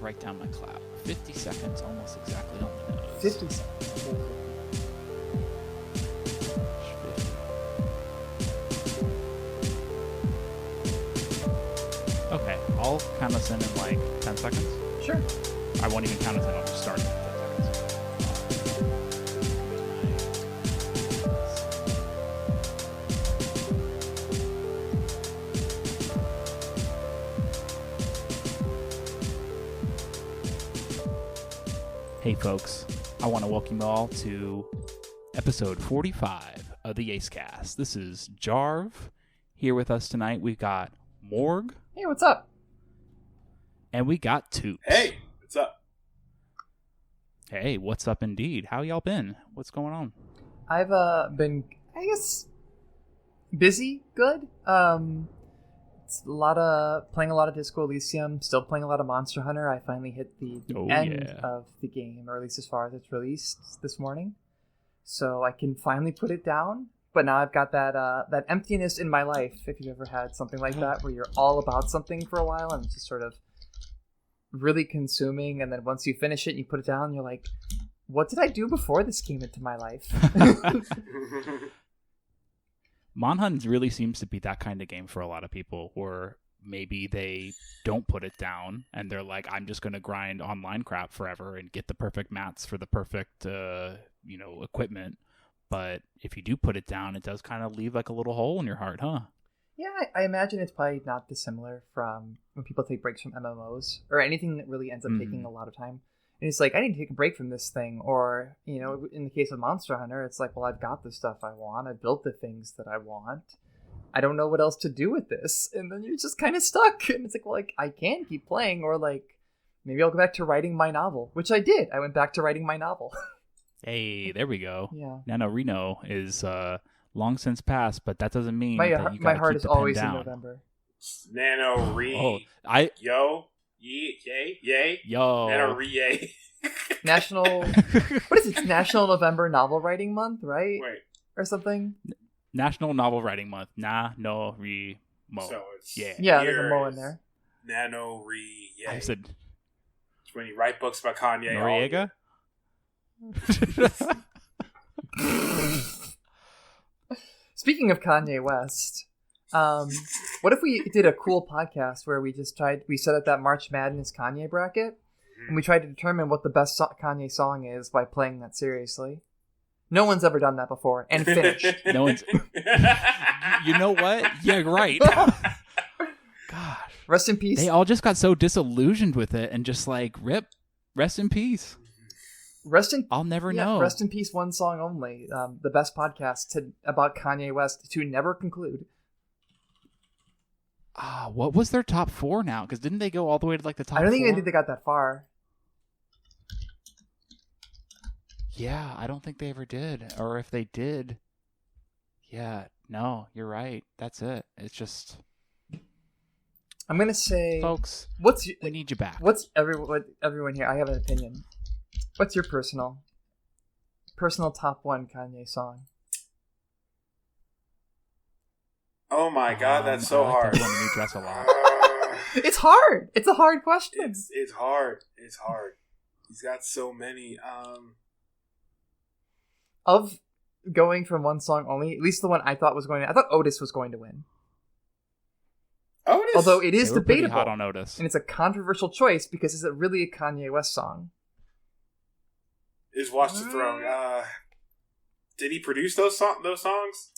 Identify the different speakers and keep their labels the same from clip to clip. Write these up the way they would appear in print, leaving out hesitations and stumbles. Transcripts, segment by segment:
Speaker 1: write down my clock. 50 seconds, almost exactly on the nose.
Speaker 2: 50 seconds.
Speaker 1: Okay, I'll count us in like 10 seconds.
Speaker 2: Sure.
Speaker 1: I won't even count us in, I'll just start in 10 seconds. Hey folks, I want to welcome you all to episode 45 of the YASEcast. This is Jarv. Here with us tonight, we've got Morg.
Speaker 2: Hey, what's up?
Speaker 1: And we got Toops.
Speaker 3: Hey, what's up?
Speaker 1: Hey, what's up indeed? How y'all been? What's going on?
Speaker 2: I've been, I guess, busy. Good. It's playing a lot of Disco Elysium. Still playing a lot of Monster Hunter. I finally hit the end of the game, or at least as far as it's released this morning. So I can finally put it down. But now I've got that emptiness in my life. If you've ever had something like that, where you're all about something for a while and it's just sort of really consuming, and then once you finish it and you put it down, you're like, what did I do before this came into my life?
Speaker 1: Monhunt really seems to be that kind of game for a lot of people, where maybe they don't put it down and they're like, I'm just going to grind online crap forever and get the perfect mats for the perfect equipment. But if you do put it down, it does kind of leave like a little hole in your heart, huh?
Speaker 2: Yeah, I imagine it's probably not dissimilar from when people take breaks from MMOs or anything that really ends up taking a lot of time. And it's like, I need to take a break from this thing. Or, in the case of Monster Hunter, it's like, well, I've got the stuff I want. I built the things that I want. I don't know what else to do with this. And then you're just kind of stuck. And it's like, well, I can keep playing. Or like, maybe I'll go back to writing my novel, which I did. I went back to writing my novel.
Speaker 1: Hey, there we go.
Speaker 2: Yeah.
Speaker 1: NaNoWriMo is long since passed, but that doesn't mean
Speaker 2: my
Speaker 1: that you
Speaker 2: my
Speaker 1: gotta
Speaker 2: heart
Speaker 1: keep
Speaker 2: is
Speaker 1: the pen
Speaker 2: always
Speaker 1: down.
Speaker 2: in November.
Speaker 3: NaNoWriMo.
Speaker 1: Oh,
Speaker 3: Yo. Yay.
Speaker 1: Yo.
Speaker 3: NaNoWriMo.
Speaker 2: National... what is it? It's National November Novel Writing Month, right?
Speaker 3: Wait.
Speaker 2: Or something?
Speaker 1: National Novel Writing Month. NaNoWriMo.
Speaker 3: So it's...
Speaker 2: Yeah, there's a mo in there.
Speaker 3: NaNoWriMo.
Speaker 1: I said...
Speaker 3: It's when you write books about Kanye.
Speaker 1: Noriega?
Speaker 2: Speaking of Kanye West, what if we did a cool podcast where we set up that March Madness Kanye bracket, and we tried to determine what the best Kanye song is by playing that seriously? No one's ever done that before, and finished.
Speaker 1: No one's... You know what? Yeah, right. Gosh.
Speaker 2: Rest in peace.
Speaker 1: They all just got so disillusioned with it and just like, rip, rest in peace. I'll never know.
Speaker 2: Rest in peace, one song only. The best podcast about Kanye West to never conclude.
Speaker 1: What was their top 4 now? Because didn't they go all the way to like the top 4?
Speaker 2: I don't even think they got that far.
Speaker 1: Yeah, I don't think they ever did. Or if they did, yeah, no, you're right. That's it. It's just...
Speaker 2: I'm going to say...
Speaker 1: Folks, we need you back.
Speaker 2: Everyone here, I have an opinion. What's your personal top 1 Kanye song?
Speaker 3: Oh my god, that's so hard.
Speaker 1: That one, New Dress a lot.
Speaker 2: It's hard. It's a hard question.
Speaker 3: It's hard. It's hard. He's got so many.
Speaker 2: Of going from one song only, at least the one I thought Otis was going to win.
Speaker 3: Otis?
Speaker 2: Although it is
Speaker 1: They were pretty
Speaker 2: debatable.
Speaker 1: hot on Otis.
Speaker 2: And it's a controversial choice because is it really a Kanye West song?
Speaker 3: Is Watch the Throne. Did he produce those songs?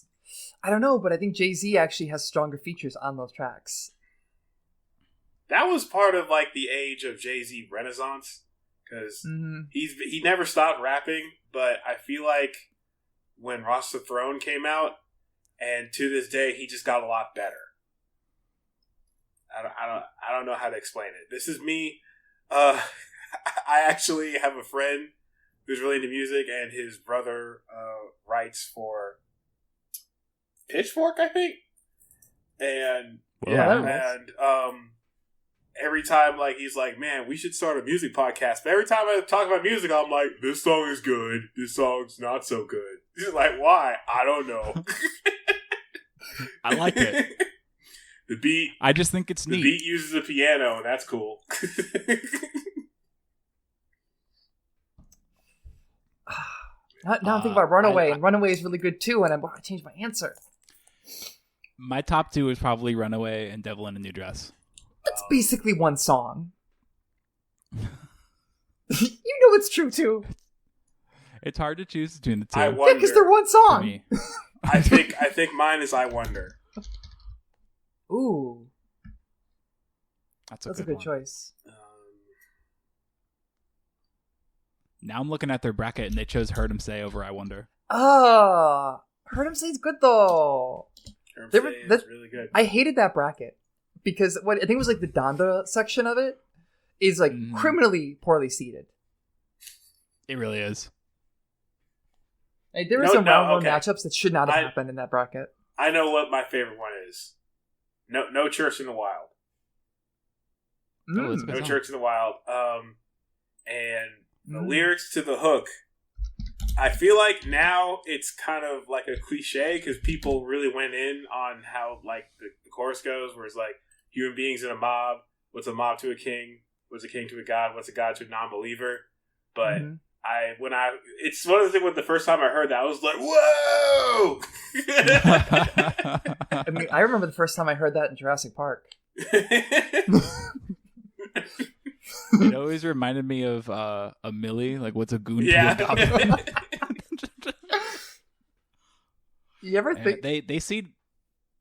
Speaker 2: I don't know, but I think Jay-Z actually has stronger features on those tracks.
Speaker 3: That was part of like the age of Jay-Z Renaissance, because he never stopped rapping. But I feel like when Watch the Throne came out, and to this day, he just got a lot better. I don't know how to explain it. This is me. I actually have a friend who's really into music, and his brother writes for Pitchfork, I think. And every time, like, he's like, man, we should start a music podcast. But every time I talk about music, I'm like, this song is good. This song's not so good. He's like, why? I don't know.
Speaker 1: I like it.
Speaker 3: The beat.
Speaker 1: I just think it's neat.
Speaker 3: The beat uses a piano, and that's cool.
Speaker 2: Now I'm thinking about Runaway, and Runaway is really good too, and I'm going to change my answer.
Speaker 1: My top 2 is probably Runaway and Devil in a New Dress.
Speaker 2: That's basically one song. You know it's true too.
Speaker 1: It's hard to choose between the two.
Speaker 3: I wonder.
Speaker 2: Yeah, because they're one song.
Speaker 1: For me.
Speaker 3: I think mine is I Wonder.
Speaker 2: Ooh.
Speaker 1: That's a
Speaker 2: good
Speaker 1: one.
Speaker 2: choice.
Speaker 1: Now I'm looking at their bracket, and they chose Heard 'Em Say over I Wonder.
Speaker 2: Oh, Heard 'Em Say's good though.
Speaker 3: That's really good.
Speaker 2: I hated that bracket because what I think it was like the Donda section of it is like criminally poorly seated.
Speaker 1: It really is.
Speaker 2: Like, there were some round one matchups that should not have happened in that bracket.
Speaker 3: I know what my favorite one is. No Church in the Wild. No Church in the Wild. And the lyrics to the hook, I feel like now it's kind of like a cliche because people really went in on how like the chorus goes, where it's like human beings in a mob. What's a mob to a king? What's a king to a god? What's a god to a non-believer? But it's one of the things when the first time I heard that, I was like, whoa!
Speaker 2: I mean, I remember the first time I heard that in Jurassic Park.
Speaker 1: It always reminded me of a Millie, like what's a goon to a goblin?
Speaker 2: You ever think
Speaker 1: they see?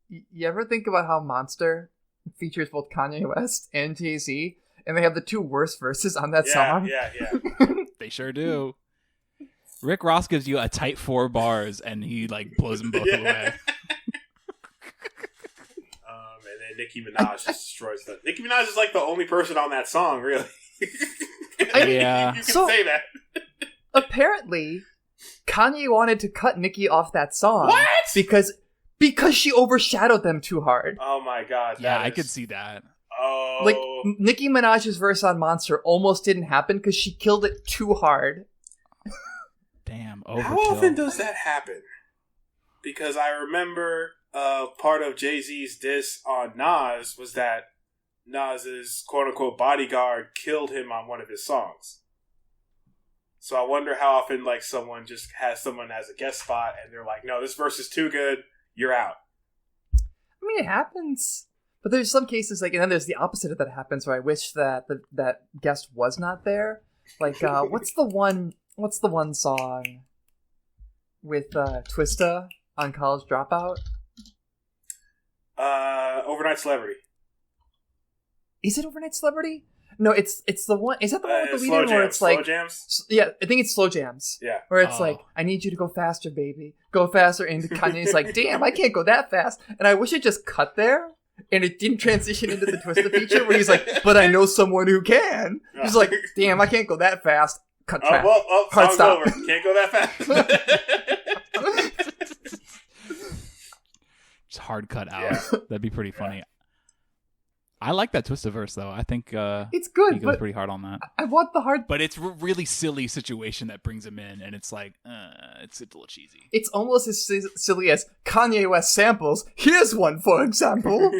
Speaker 2: You ever think about how Monster features both Kanye West and Jay-Z, and they have the 2 worst verses on that song?
Speaker 3: Yeah.
Speaker 1: They sure do. Rick Ross gives you a tight 4 bars, and he like blows them both away.
Speaker 3: And then Nicki Minaj just destroys them. Nicki Minaj is like the only person on that song, really.
Speaker 1: Yeah.
Speaker 3: You can say that.
Speaker 2: Apparently, Kanye wanted to cut Nicki off that song.
Speaker 3: What?
Speaker 2: Because she overshadowed them too hard.
Speaker 3: Oh my god.
Speaker 1: Yeah, I could see that.
Speaker 3: Oh.
Speaker 2: Like, Nicki Minaj's verse on Monster almost didn't happen because she killed it too hard.
Speaker 1: Damn, overkill.
Speaker 3: How often does that happen? Because I remember part of Jay-Z's diss on Nas was that Nas's quote-unquote bodyguard killed him on one of his songs. So I wonder how often like someone just has someone as a guest spot and they're like, no, this verse is too good, you're out.
Speaker 2: I mean, it happens. But there's some cases, like, and then there's the opposite of that happens where I wish that that guest was not there. Like, what's the one song with Twista on College Dropout?
Speaker 3: Overnight Celebrity.
Speaker 2: Is it Overnight Celebrity? No, it's the one. Is that the one with the lead-in where it's
Speaker 3: Slow
Speaker 2: like
Speaker 3: Jams?
Speaker 2: Yeah, I think it's Slow Jams.
Speaker 3: Yeah,
Speaker 2: where it's like, I need you to go faster, baby, go faster. And Kanye's like, damn, I can't go that fast. And I wish it just cut there, and it didn't transition into the Twista feature where he's like, but I know someone who can. He's like, damn, I can't go that fast. Cut track. Hard stop.
Speaker 3: Over. Can't go that fast.
Speaker 1: Just hard cut out. Yeah. That'd be pretty funny. I like that Twista verse though. I think
Speaker 2: it's good.
Speaker 1: He goes pretty hard on that.
Speaker 2: I want the hard,
Speaker 1: but it's a really silly situation that brings him in, and it's like it's a little cheesy.
Speaker 2: It's almost as silly as Kanye West samples. Here's one, for example.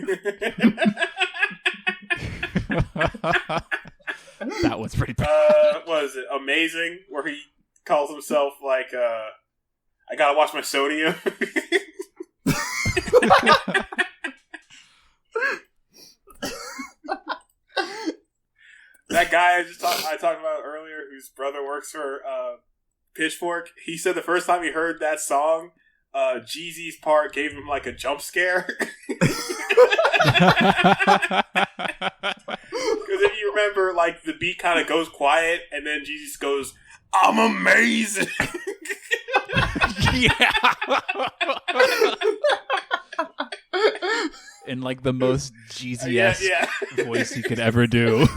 Speaker 1: That was pretty bad.
Speaker 3: What is it? Amazing, where he calls himself like I gotta watch my sodium. That guy I talked about earlier, whose brother works for Pitchfork, he said the first time he heard that song, Jeezy's part gave him like a jump scare. Because if you remember, like the beat kind of goes quiet, and then Jeezy goes, "I'm amazing."
Speaker 1: Yeah. In like the most Jeezy-esque voice he could ever do.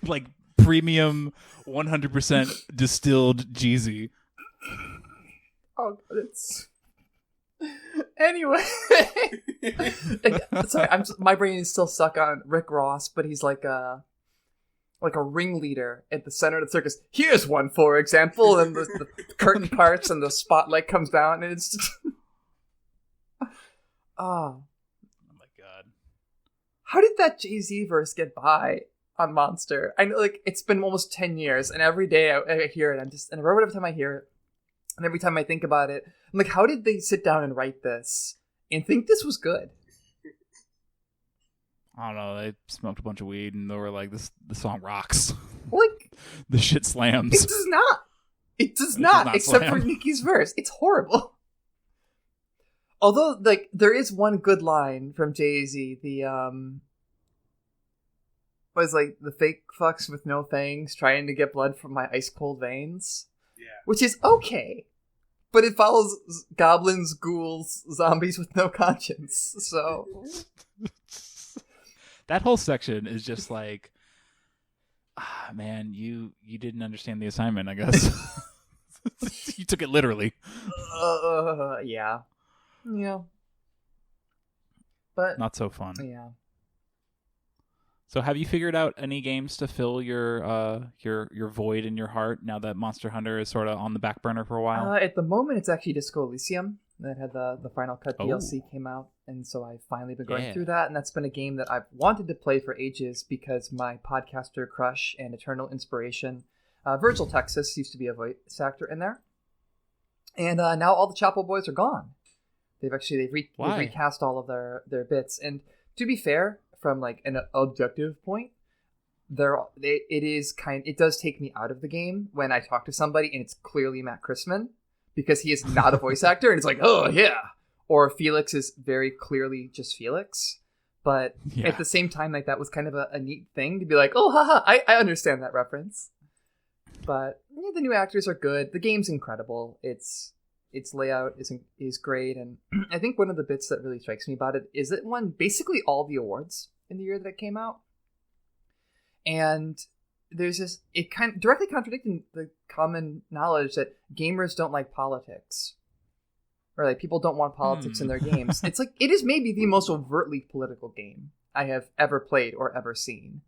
Speaker 1: Like premium 100% distilled Jeezy.
Speaker 2: Oh, it's... Anyway. Sorry, my brain is still stuck on Rick Ross, but he's like a ringleader at the center of the circus. Here's one, for example, and the curtain parts and the spotlight comes down, and it's just... Oh my god. How did that Jay-Z verse get by on Monster? I know, like, it's been almost 10 years, and every day I hear it, and every time I hear it, And every time I think about it, I'm like, how did they sit down and write this and think this was good?
Speaker 1: I don't know. They smoked a bunch of weed and they were like, "The song rocks."
Speaker 2: Like,
Speaker 1: the shit slams.
Speaker 2: It does not. It does not, except
Speaker 1: slam.
Speaker 2: for Nikki's verse. It's horrible. Although, like, there is one good line from Jay-Z. Was like the fake fucks with no fangs trying to get blood from my ice cold veins.
Speaker 3: Yeah.
Speaker 2: Which is okay. But it follows goblins, ghouls, zombies with no conscience. So
Speaker 1: that whole section is just like, man, you didn't understand the assignment, I guess. You took it literally.
Speaker 2: Yeah. But
Speaker 1: not so fun.
Speaker 2: Yeah.
Speaker 1: So have you figured out any games to fill your void in your heart now that Monster Hunter is sort of on the back burner for a while?
Speaker 2: At the moment, it's actually Disco Elysium that had the Final Cut DLC came out, and so I've finally been going through that, and that's been a game that I've wanted to play for ages because my podcaster crush and eternal inspiration, Virgil Texas, used to be a voice actor in there, and now all the Chapo boys are gone. They've recast all of their bits, and to be fair, from like an objective point, it does take me out of the game when I talk to somebody and it's clearly Matt Christman because he is not a voice actor and it's like, oh yeah, or Felix is very clearly just Felix. But at the same time, like that was kind of a neat thing to be like, oh haha, I understand that reference. But the new actors are good. The game's incredible. Its layout is great, and I think one of the bits that really strikes me about it is it won basically all the awards in the year that it came out. And there's this, it kind of directly contradicting the common knowledge that gamers don't like politics, or like people don't want politics in their games. It's like it is maybe the most overtly political game I have ever played or ever seen.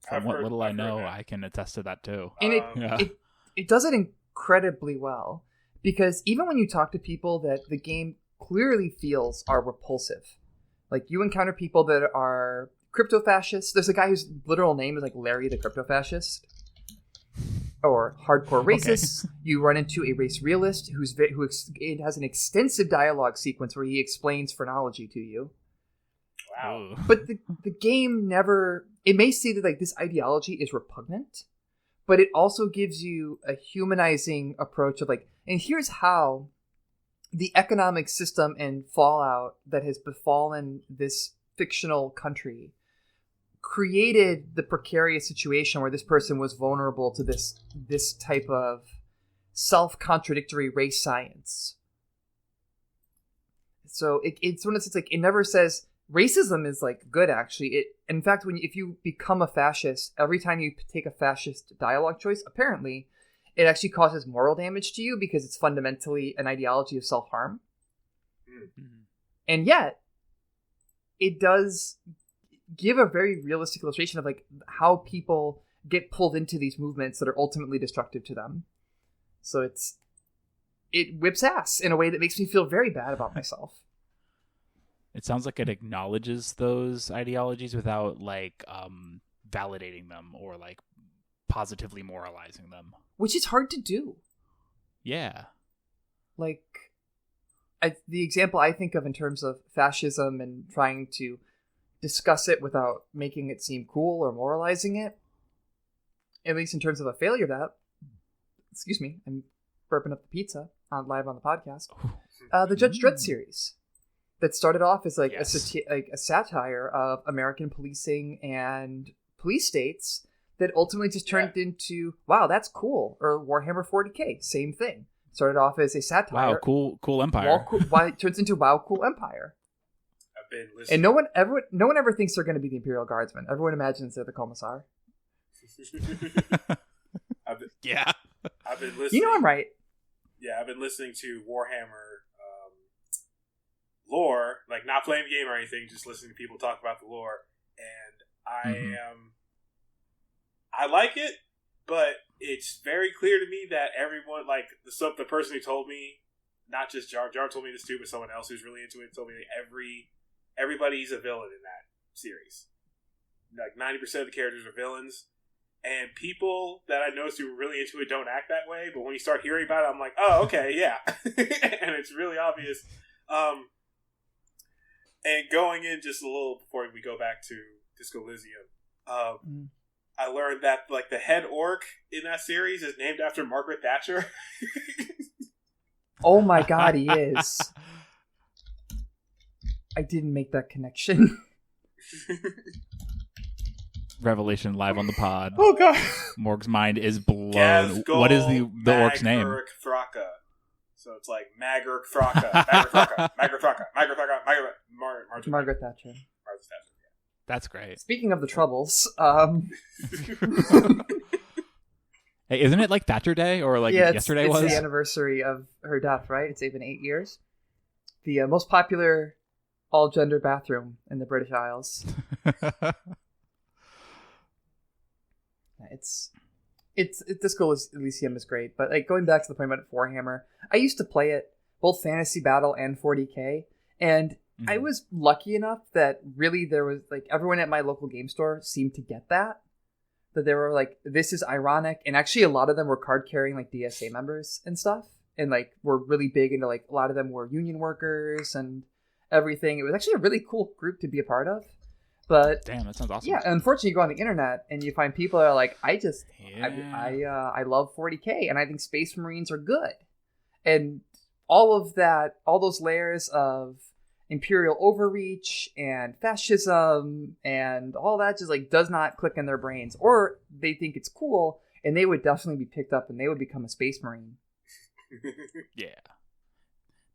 Speaker 1: From what little I know, I can attest to that too.
Speaker 2: And it does it incredibly well. Because even when you talk to people that the game clearly feels are repulsive, like you encounter people that are crypto-fascists. There's a guy whose literal name is like Larry the Crypto-Fascist, or hardcore racists. Okay. You run into a race realist who has an extensive dialogue sequence where he explains phrenology to you.
Speaker 3: Wow!
Speaker 2: But the game never. It may say that like this ideology is repugnant, but it also gives you a humanizing approach of like, and here's how the economic system and fallout that has befallen this fictional country created the precarious situation where this person was vulnerable to this type of self-contradictory race science. So it's when it's like, it never says racism is like good, actually. In fact, if you become a fascist, every time you take a fascist dialogue choice, apparently it actually causes moral damage to you because it's fundamentally an ideology of self-harm. Mm-hmm. And yet, it does give a very realistic illustration of like how people get pulled into these movements that are ultimately destructive to them. So it whips ass in a way that makes me feel very bad about myself.
Speaker 1: It sounds like it acknowledges those ideologies without like validating them or like positively moralizing them,
Speaker 2: which is hard to do.
Speaker 1: Yeah,
Speaker 2: like the example I think of in terms of fascism and trying to discuss it without making it seem cool or moralizing it, at least in terms of a failure of that. Excuse me, I'm burping up the pizza live on the podcast. The Judge Dredd series. That started off as like a satire of American policing and police states that ultimately just turned into, wow, that's cool. Or Warhammer 40k, same thing. Started off as a satire.
Speaker 1: Wow, cool Empire.
Speaker 2: It turns into WoW, cool Empire.
Speaker 3: I've been listening.
Speaker 2: And no one ever thinks they're going to be the Imperial Guardsmen. Everyone imagines they're the Commissar.
Speaker 3: I've been listening.
Speaker 2: You know I'm right.
Speaker 3: Yeah, I've been listening to Warhammer lore, like not playing the game or anything, just listening to people talk about the lore, and I like it, but it's very clear to me that everyone, like the person who told me, not just Jar told me this too, but someone else who's really into it told me that everybody's a villain in that series. Like 90% of the characters are villains, And people that I noticed who were really into it don't act that way, but when you start hearing about it, I'm like, oh, okay, yeah. And it's really obvious. And going in just a little before we go back to Disco Elysium, I learned that like the head orc in that series is named after Margaret Thatcher.
Speaker 2: Oh my god, he is. I didn't make that connection.
Speaker 1: Revelation live on the pod.
Speaker 2: Oh god.
Speaker 1: Morg's mind is blown.
Speaker 3: Ghazghkull,
Speaker 1: What is the orc's name?
Speaker 3: Uruk, Thraka. So it's like Magurk Thraka, Magurk Thraka, Magurk Thraka, Magurk Thraka,
Speaker 2: Margaret Thatcher.
Speaker 1: That's great.
Speaker 2: Speaking of the Troubles,
Speaker 1: Hey, isn't it like Thatcher Day or like yesterday
Speaker 2: it's
Speaker 1: was?
Speaker 2: the anniversary of her death, right? It's been 8 years. The most popular all-gender bathroom in the British Isles. It's Disco Elysium is great, but like going back to the point about Warhammer, I used to play it both Fantasy Battle and 40K, and I was lucky enough that really there was like everyone at my local game store seemed to get that they were like, this is ironic, and actually a lot of them were card carrying like DSA members and stuff, and like were really big into like a lot of them were union workers and everything. It was actually a really cool group to be a part of. But
Speaker 1: damn, that sounds awesome.
Speaker 2: Yeah, unfortunately, you go on the internet and you find people that are like, I love 40K, and I think Space Marines are good, and all of that, all those layers of imperial overreach and fascism and all that just like does not click in their brains, or they think it's cool, and they would definitely be picked up and they would become a Space Marine.
Speaker 1: Yeah.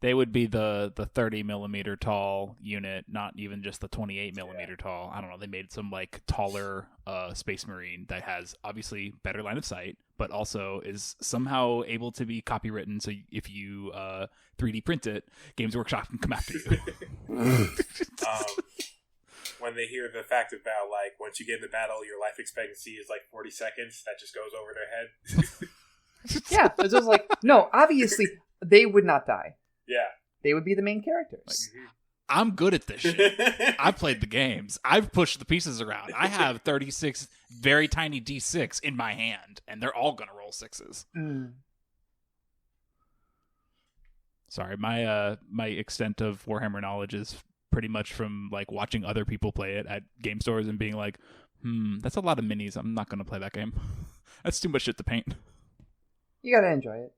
Speaker 1: They would be the 30 millimeter tall unit, not even just the 28 millimeter tall. I don't know. They made some like taller Space Marine that has obviously better line of sight, but also is somehow able to be copywritten. So if you 3D print it, Games Workshop can come after you.
Speaker 3: When they hear the fact about like once you get in the battle, your life expectancy is like 40 seconds, that just goes over their head.
Speaker 2: Yeah, it's just like, no, obviously they would not die.
Speaker 3: Yeah.
Speaker 2: They would be the main characters.
Speaker 1: Like, I'm good at this shit. I've played the games. I've pushed the pieces around. I have 36 very tiny D6 in my hand, and they're all going to roll sixes. Sorry, my extent of Warhammer knowledge is pretty much from like watching other people play it at game stores and being like, that's a lot of minis. I'm not going to play that game. That's too much shit to paint.
Speaker 2: You got to enjoy it.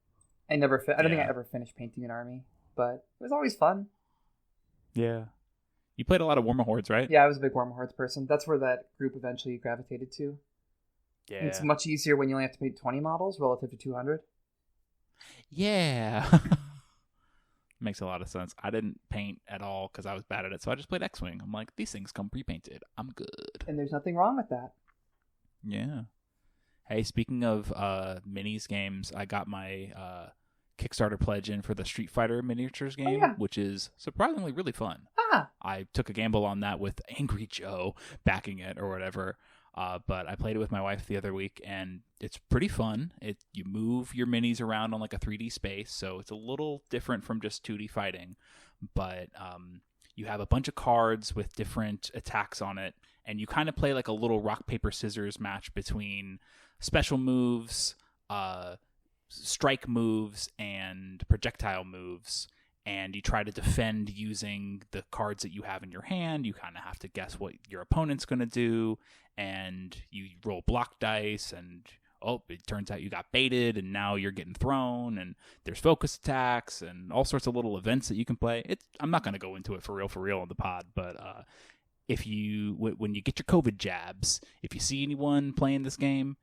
Speaker 2: I don't think I ever finished painting an army, but it was always fun.
Speaker 1: Yeah. You played a lot of Warhammer Hordes, right?
Speaker 2: Yeah, I was a big Warhammer Hordes person. That's where that group eventually gravitated to.
Speaker 1: Yeah.
Speaker 2: And it's much easier when you only have to paint 20 models relative to 200.
Speaker 1: Yeah. Makes a lot of sense. I didn't paint at all because I was bad at it, so I just played X-Wing. I'm like, these things come pre-painted. I'm good.
Speaker 2: And there's nothing wrong with that.
Speaker 1: Yeah. Hey, speaking of minis games, I got my Kickstarter pledge in for the Street Fighter miniatures game, which is surprisingly really fun. I took a gamble on that with Angry Joe backing it or whatever, but I played it with my wife the other week, and it's pretty fun. You move your minis around on like a 3D space, so it's a little different from just 2D fighting, but you have a bunch of cards with different attacks on it, and you kind of play like a little rock, paper, scissors match between special moves, strike moves, and projectile moves, and you try to defend using the cards that you have in your hand. You kind of have to guess what your opponent's going to do, and you roll block dice, and it turns out you got baited, and now you're getting thrown, and there's focus attacks, and all sorts of little events that you can play. I'm not going to go into it for real on the pod, but when you get your COVID jabs, if you see anyone playing this game,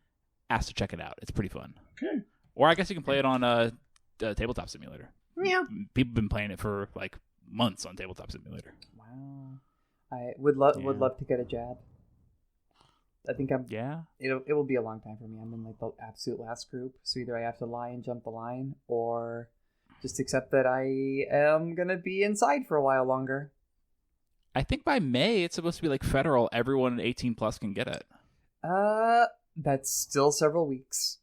Speaker 1: ask to check it out. It's pretty fun.
Speaker 2: Okay.
Speaker 1: Or I guess you can play it on a Tabletop Simulator.
Speaker 2: Yeah.
Speaker 1: People have been playing it for like months on Tabletop Simulator.
Speaker 2: Wow. I would love to get a jab. I think I'm.
Speaker 1: Yeah.
Speaker 2: It will be a long time for me. I'm in like the absolute last group, so either I have to lie and jump the line, or just accept that I am gonna be inside for a while longer.
Speaker 1: I think by May it's supposed to be like federal. Everyone 18 plus can get it.
Speaker 2: That's still several weeks.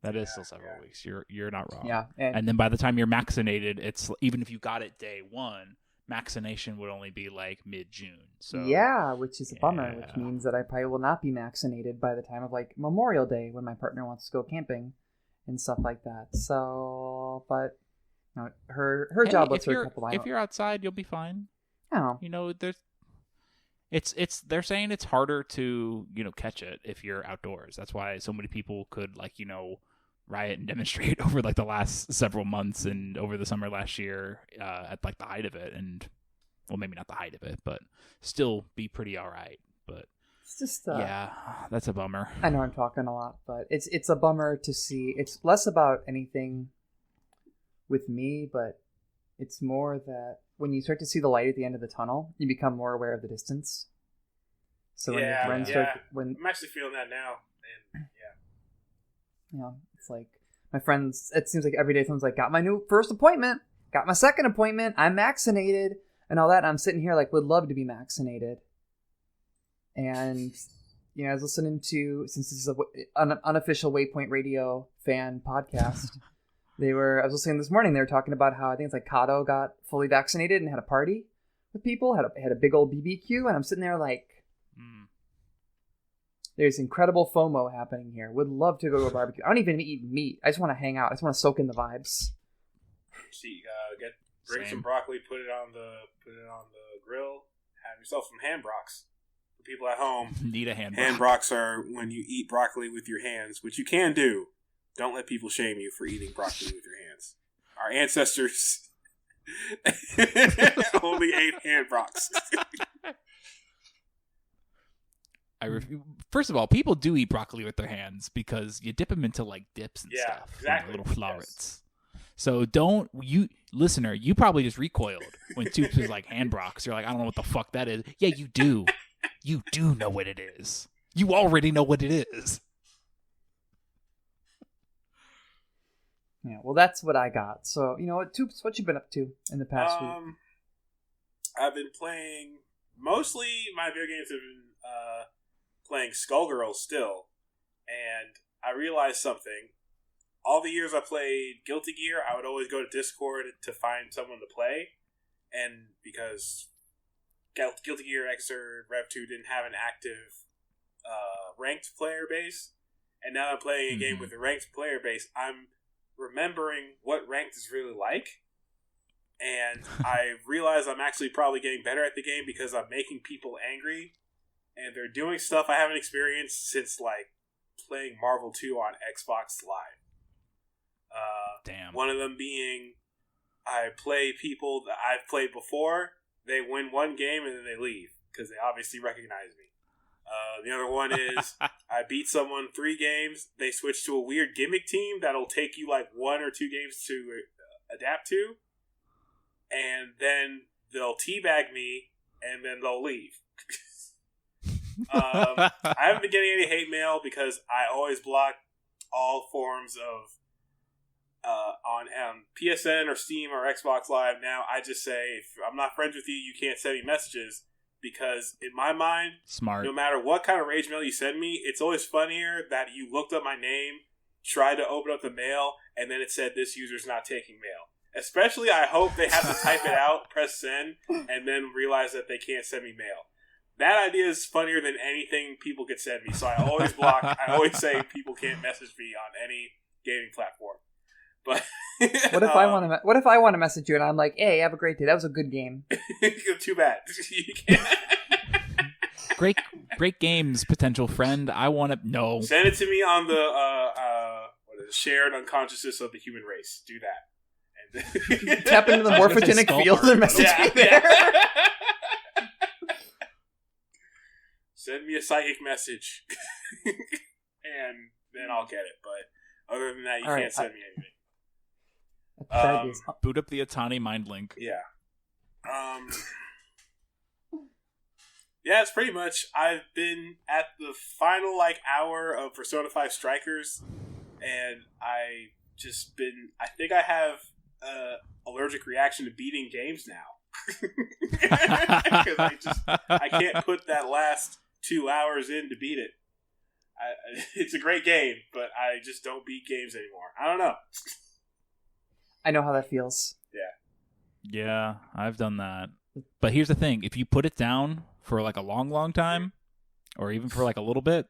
Speaker 1: That is still several weeks. You're not wrong.
Speaker 2: Yeah.
Speaker 1: And then by the time you're vaccinated, it's even if you got it day one, vaccination would only be like mid-June. So
Speaker 2: yeah, which is a bummer, which means that I probably will not be vaccinated by the time of like Memorial Day when my partner wants to go camping and stuff like that. So, but no, her job lets her a couple
Speaker 1: if you're outside, you'll be fine.
Speaker 2: Oh,
Speaker 1: there's it's they're saying it's harder to catch it if you're outdoors. That's why so many people could riot and demonstrate over like the last several months and over the summer last year at like the height of it, and well, maybe not the height of it, but still be pretty all right. But
Speaker 2: it's just
Speaker 1: yeah, that's a bummer.
Speaker 2: I know I'm talking a lot, but it's a bummer to see. It's less about anything with me, but it's more that when you start to see the light at the end of the tunnel, you become more aware of the distance. So when your friends when
Speaker 3: I'm actually feeling that now, and
Speaker 2: it's like my friends. It seems like every day someone's like, "Got my new first appointment, got my second appointment, I'm vaccinated," and all that. And I'm sitting here like, would love to be vaccinated. And I was listening to, since this is an unofficial Waypoint Radio fan podcast. I was listening this morning. They were talking about how I think it's like Kato got fully vaccinated and had a party with people, had a big old BBQ, and I'm sitting there like, there's incredible FOMO happening here. Would love to go to a barbecue. I don't even eat meat. I just want to hang out. I just want to soak in the vibes.
Speaker 3: See, bring some broccoli, put it on the grill. Have yourself some hand brocks. For people at home,
Speaker 1: need a hand.
Speaker 3: Hand brocks are when you eat broccoli with your hands, which you can do. Don't let people shame you for eating broccoli with your hands. Our ancestors only ate hand brocks.
Speaker 1: First of all, people do eat broccoli with their hands because you dip them into like dips and stuff.
Speaker 3: Exactly.
Speaker 1: Little florets. Yes. So listener, you probably just recoiled when Toops was like hand brocks. You're like, I don't know what the fuck that is. Yeah, you do. You do know what it is. You already know what it is.
Speaker 2: Yeah, well, that's what I got. So, Toops, what you been up to in the past week?
Speaker 3: I've been playing, mostly my video games have been playing Skullgirls still, and I realized something. All the years I played Guilty Gear, I would always go to Discord to find someone to play, and because Guilty Gear Xrd Rev 2 didn't have an active ranked player base, and now I'm playing a game with a ranked player base, I'm remembering what ranked is really like, and I realize I'm actually probably getting better at the game because I'm making people angry, and they're doing stuff I haven't experienced since like playing Marvel 2 on Xbox Live.
Speaker 1: Damn.
Speaker 3: One of them being I play people that I've played before, they win one game and then they leave because they obviously recognize me. The other one is I beat someone 3 games, they switch to a weird gimmick team that'll take you like 1 or 2 games to adapt to, and then they'll teabag me and then they'll leave. I haven't been getting any hate mail because I always block all forms of on PSN or Steam or Xbox Live. Now I just say, if I'm not friends with you, you can't send me messages, because in my mind,
Speaker 1: smart,
Speaker 3: no matter what kind of rage mail you send me, it's always funnier that you looked up my name, tried to open up the mail, and then it said this user's not taking mail. Especially, I hope they have to type it out, press send, and then realize that they can't send me mail. That idea is funnier than anything people could send me, so I always block. I always say people can't message me on any gaming platform. But
Speaker 2: what if I want to message you and I'm like, "Hey, have a great day. That was a good game."
Speaker 3: Too bad. You can't.
Speaker 1: Great games, potential friend. I want to know.
Speaker 3: Send it to me on the shared unconsciousness of the human race. Do that. And
Speaker 2: tap into the morphogenic field and message me there.
Speaker 3: Send me a psychic message, and then I'll get it. But other than that, you can't send me anything.
Speaker 1: Boot up the Atani Mind Link.
Speaker 3: Yeah. Yeah, it's pretty much. I've been at the final hour of Persona 5 Strikers, and I think I have allergic reaction to beating games now. Because I can't put that last 2 hours in to beat it. It's a great game, but I just don't beat games anymore. I don't know.
Speaker 2: I know how that feels.
Speaker 1: Yeah, I've done that. But here's the thing. If you put it down for like a long, long time, or even for like a little bit,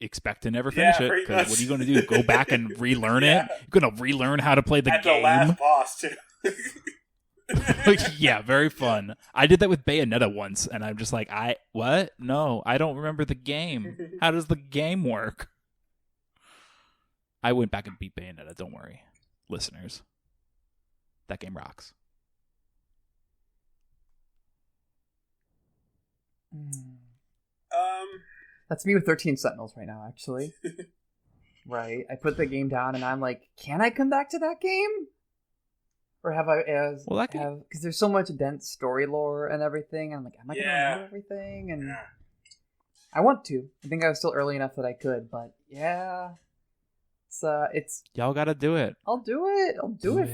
Speaker 1: expect to never finish it. Because what are you going to do? Go back and relearn it? You're going to relearn how to play the game? At the
Speaker 3: last boss, too.
Speaker 1: Yeah, very fun. I did that with Bayonetta once, and I'm just like, what? No, I don't remember the game. How does the game work? I went back and beat Bayonetta, don't worry, listeners. That game rocks.
Speaker 2: That's me with 13 Sentinels right now, actually. Right. I put the game down, and I'm like, can I come back to that game? Or have I, because there's so much dense story lore and everything. I'm like, am I going to remember everything? And I want to. I think I was still early enough that I could, but yeah. It's
Speaker 1: y'all got to do it.
Speaker 2: I'll do it.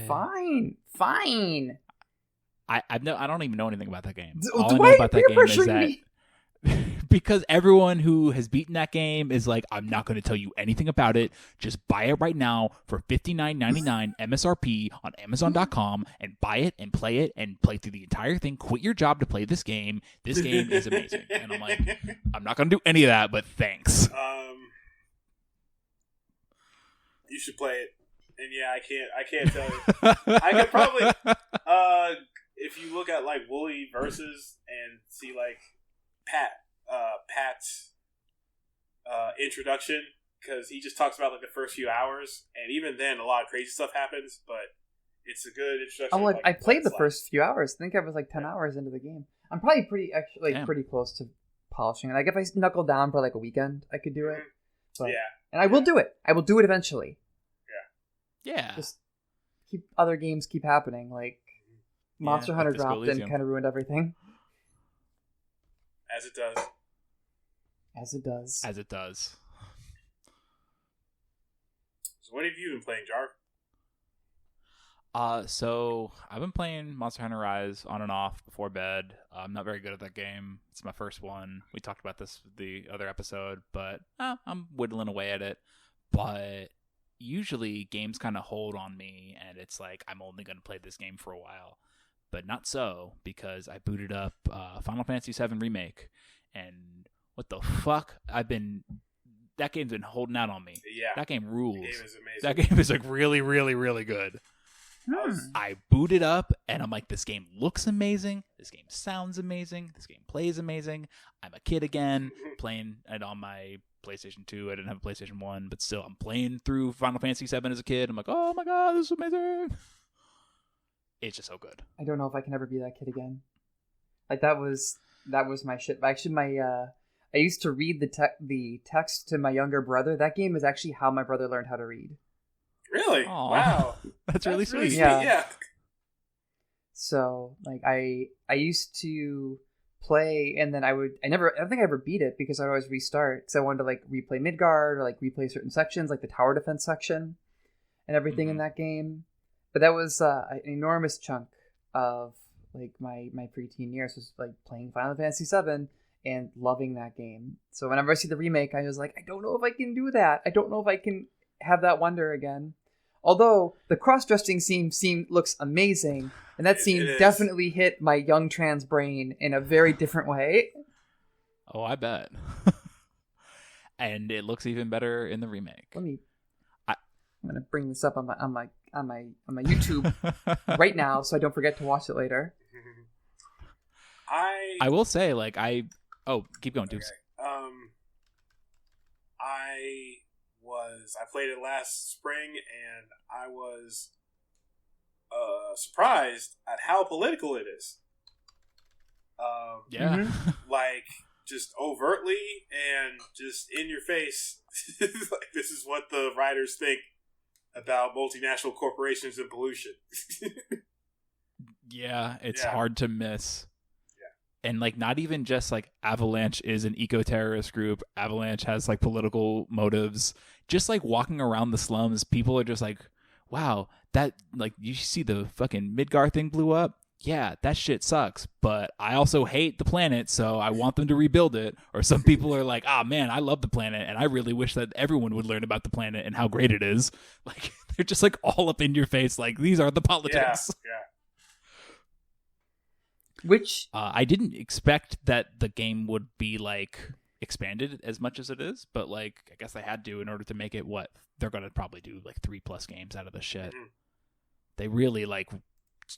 Speaker 2: Fine.
Speaker 1: I don't even know anything about that game. All I know about that game is that because everyone who has beaten that game is like, I'm not going to tell you anything about it. Just buy it right now for $59.99 MSRP on Amazon.com and buy it and play through the entire thing. Quit your job to play this game. This game is amazing. And I'm like, I'm not going to do any of that, but thanks.
Speaker 3: You should play it. And yeah, I can't tell you. I could probably, if you look at like Wooly Versus and see like Pat's introduction, because he just talks about like the first few hours, and even then a lot of crazy stuff happens, but it's a good introduction.
Speaker 2: I'm like, I played the first few hours. I think I was like 10 hours into the game. I'm probably pretty close to polishing it. Like if I knuckle down for like a weekend, I could do it. But, and I will do it. I will do it eventually.
Speaker 1: Yeah.
Speaker 2: Just other games keep happening. Like Monster Hunter dropped and kind of ruined everything.
Speaker 3: As it does. So what have you been playing, Jar?
Speaker 1: So I've been playing Monster Hunter Rise on and off before bed. I'm not very good at that game. It's my first one. We talked about this the other episode, but I'm whittling away at it. But usually games kind of hold on me, and it's like I'm only going to play this game for a while. But not so, because I booted up Final Fantasy VII Remake, and what the fuck? That game's been holding out on me.
Speaker 3: Yeah.
Speaker 1: That game rules.
Speaker 3: The game is amazing.
Speaker 1: That game is like really, really, really good. I booted up, and I'm like, this game looks amazing. This game sounds amazing. This game plays amazing. I'm a kid again, playing it on my PlayStation 2. I didn't have a PlayStation 1, but still, I'm playing through Final Fantasy VII as a kid. I'm like, oh my god, this is amazing. It's just so good.
Speaker 2: I don't know if I can ever be that kid again. Like that was my shit. Actually, I used to read the text to my younger brother. That game is actually how my brother learned how to read.
Speaker 3: Really?
Speaker 1: Aww.
Speaker 3: Wow.
Speaker 1: That's really sweet.
Speaker 2: Yeah. So like I used to play, and then I don't think I ever beat it because I'd always restart because I wanted to like replay Midgard or like replay certain sections, like the tower defense section and everything in that game. But that was an enormous chunk of like my preteen years was like playing Final Fantasy VII and loving that game. So whenever I see the remake, I was like, I don't know if I can do that. I don't know if I can have that wonder again. Although the cross-dressing scene looks amazing, and that scene definitely hit my young trans brain in a very different way.
Speaker 1: Oh, I bet. And it looks even better in the remake.
Speaker 2: I'm gonna bring this up on my YouTube right now, so I don't forget to watch it later.
Speaker 1: I will say, like, keep going, Dukes.
Speaker 3: I played it last spring, and I was surprised at how political it is. Like, just overtly and just in your face. Like, this is what the writers think about multinational corporations and pollution.
Speaker 1: Yeah, it's hard to miss. Yeah. And like, not even just like Avalanche is an eco-terrorist group. Avalanche has like political motives. Just like walking around the slums, people are just like, wow, that, like, you see the fucking Midgar thing blew up? Yeah, that shit sucks, but I also hate the planet, so I want them to rebuild it. Or some people are like, man, I love the planet, and I really wish that everyone would learn about the planet and how great it is. Like, they're just like all up in your face, like, these are the politics.
Speaker 3: Yeah.
Speaker 2: Which
Speaker 1: I didn't expect that the game would be like expanded as much as it is, but like I guess they had to in order to make it what they're going to probably do like 3+ games out of this shit. Mm-hmm. They really like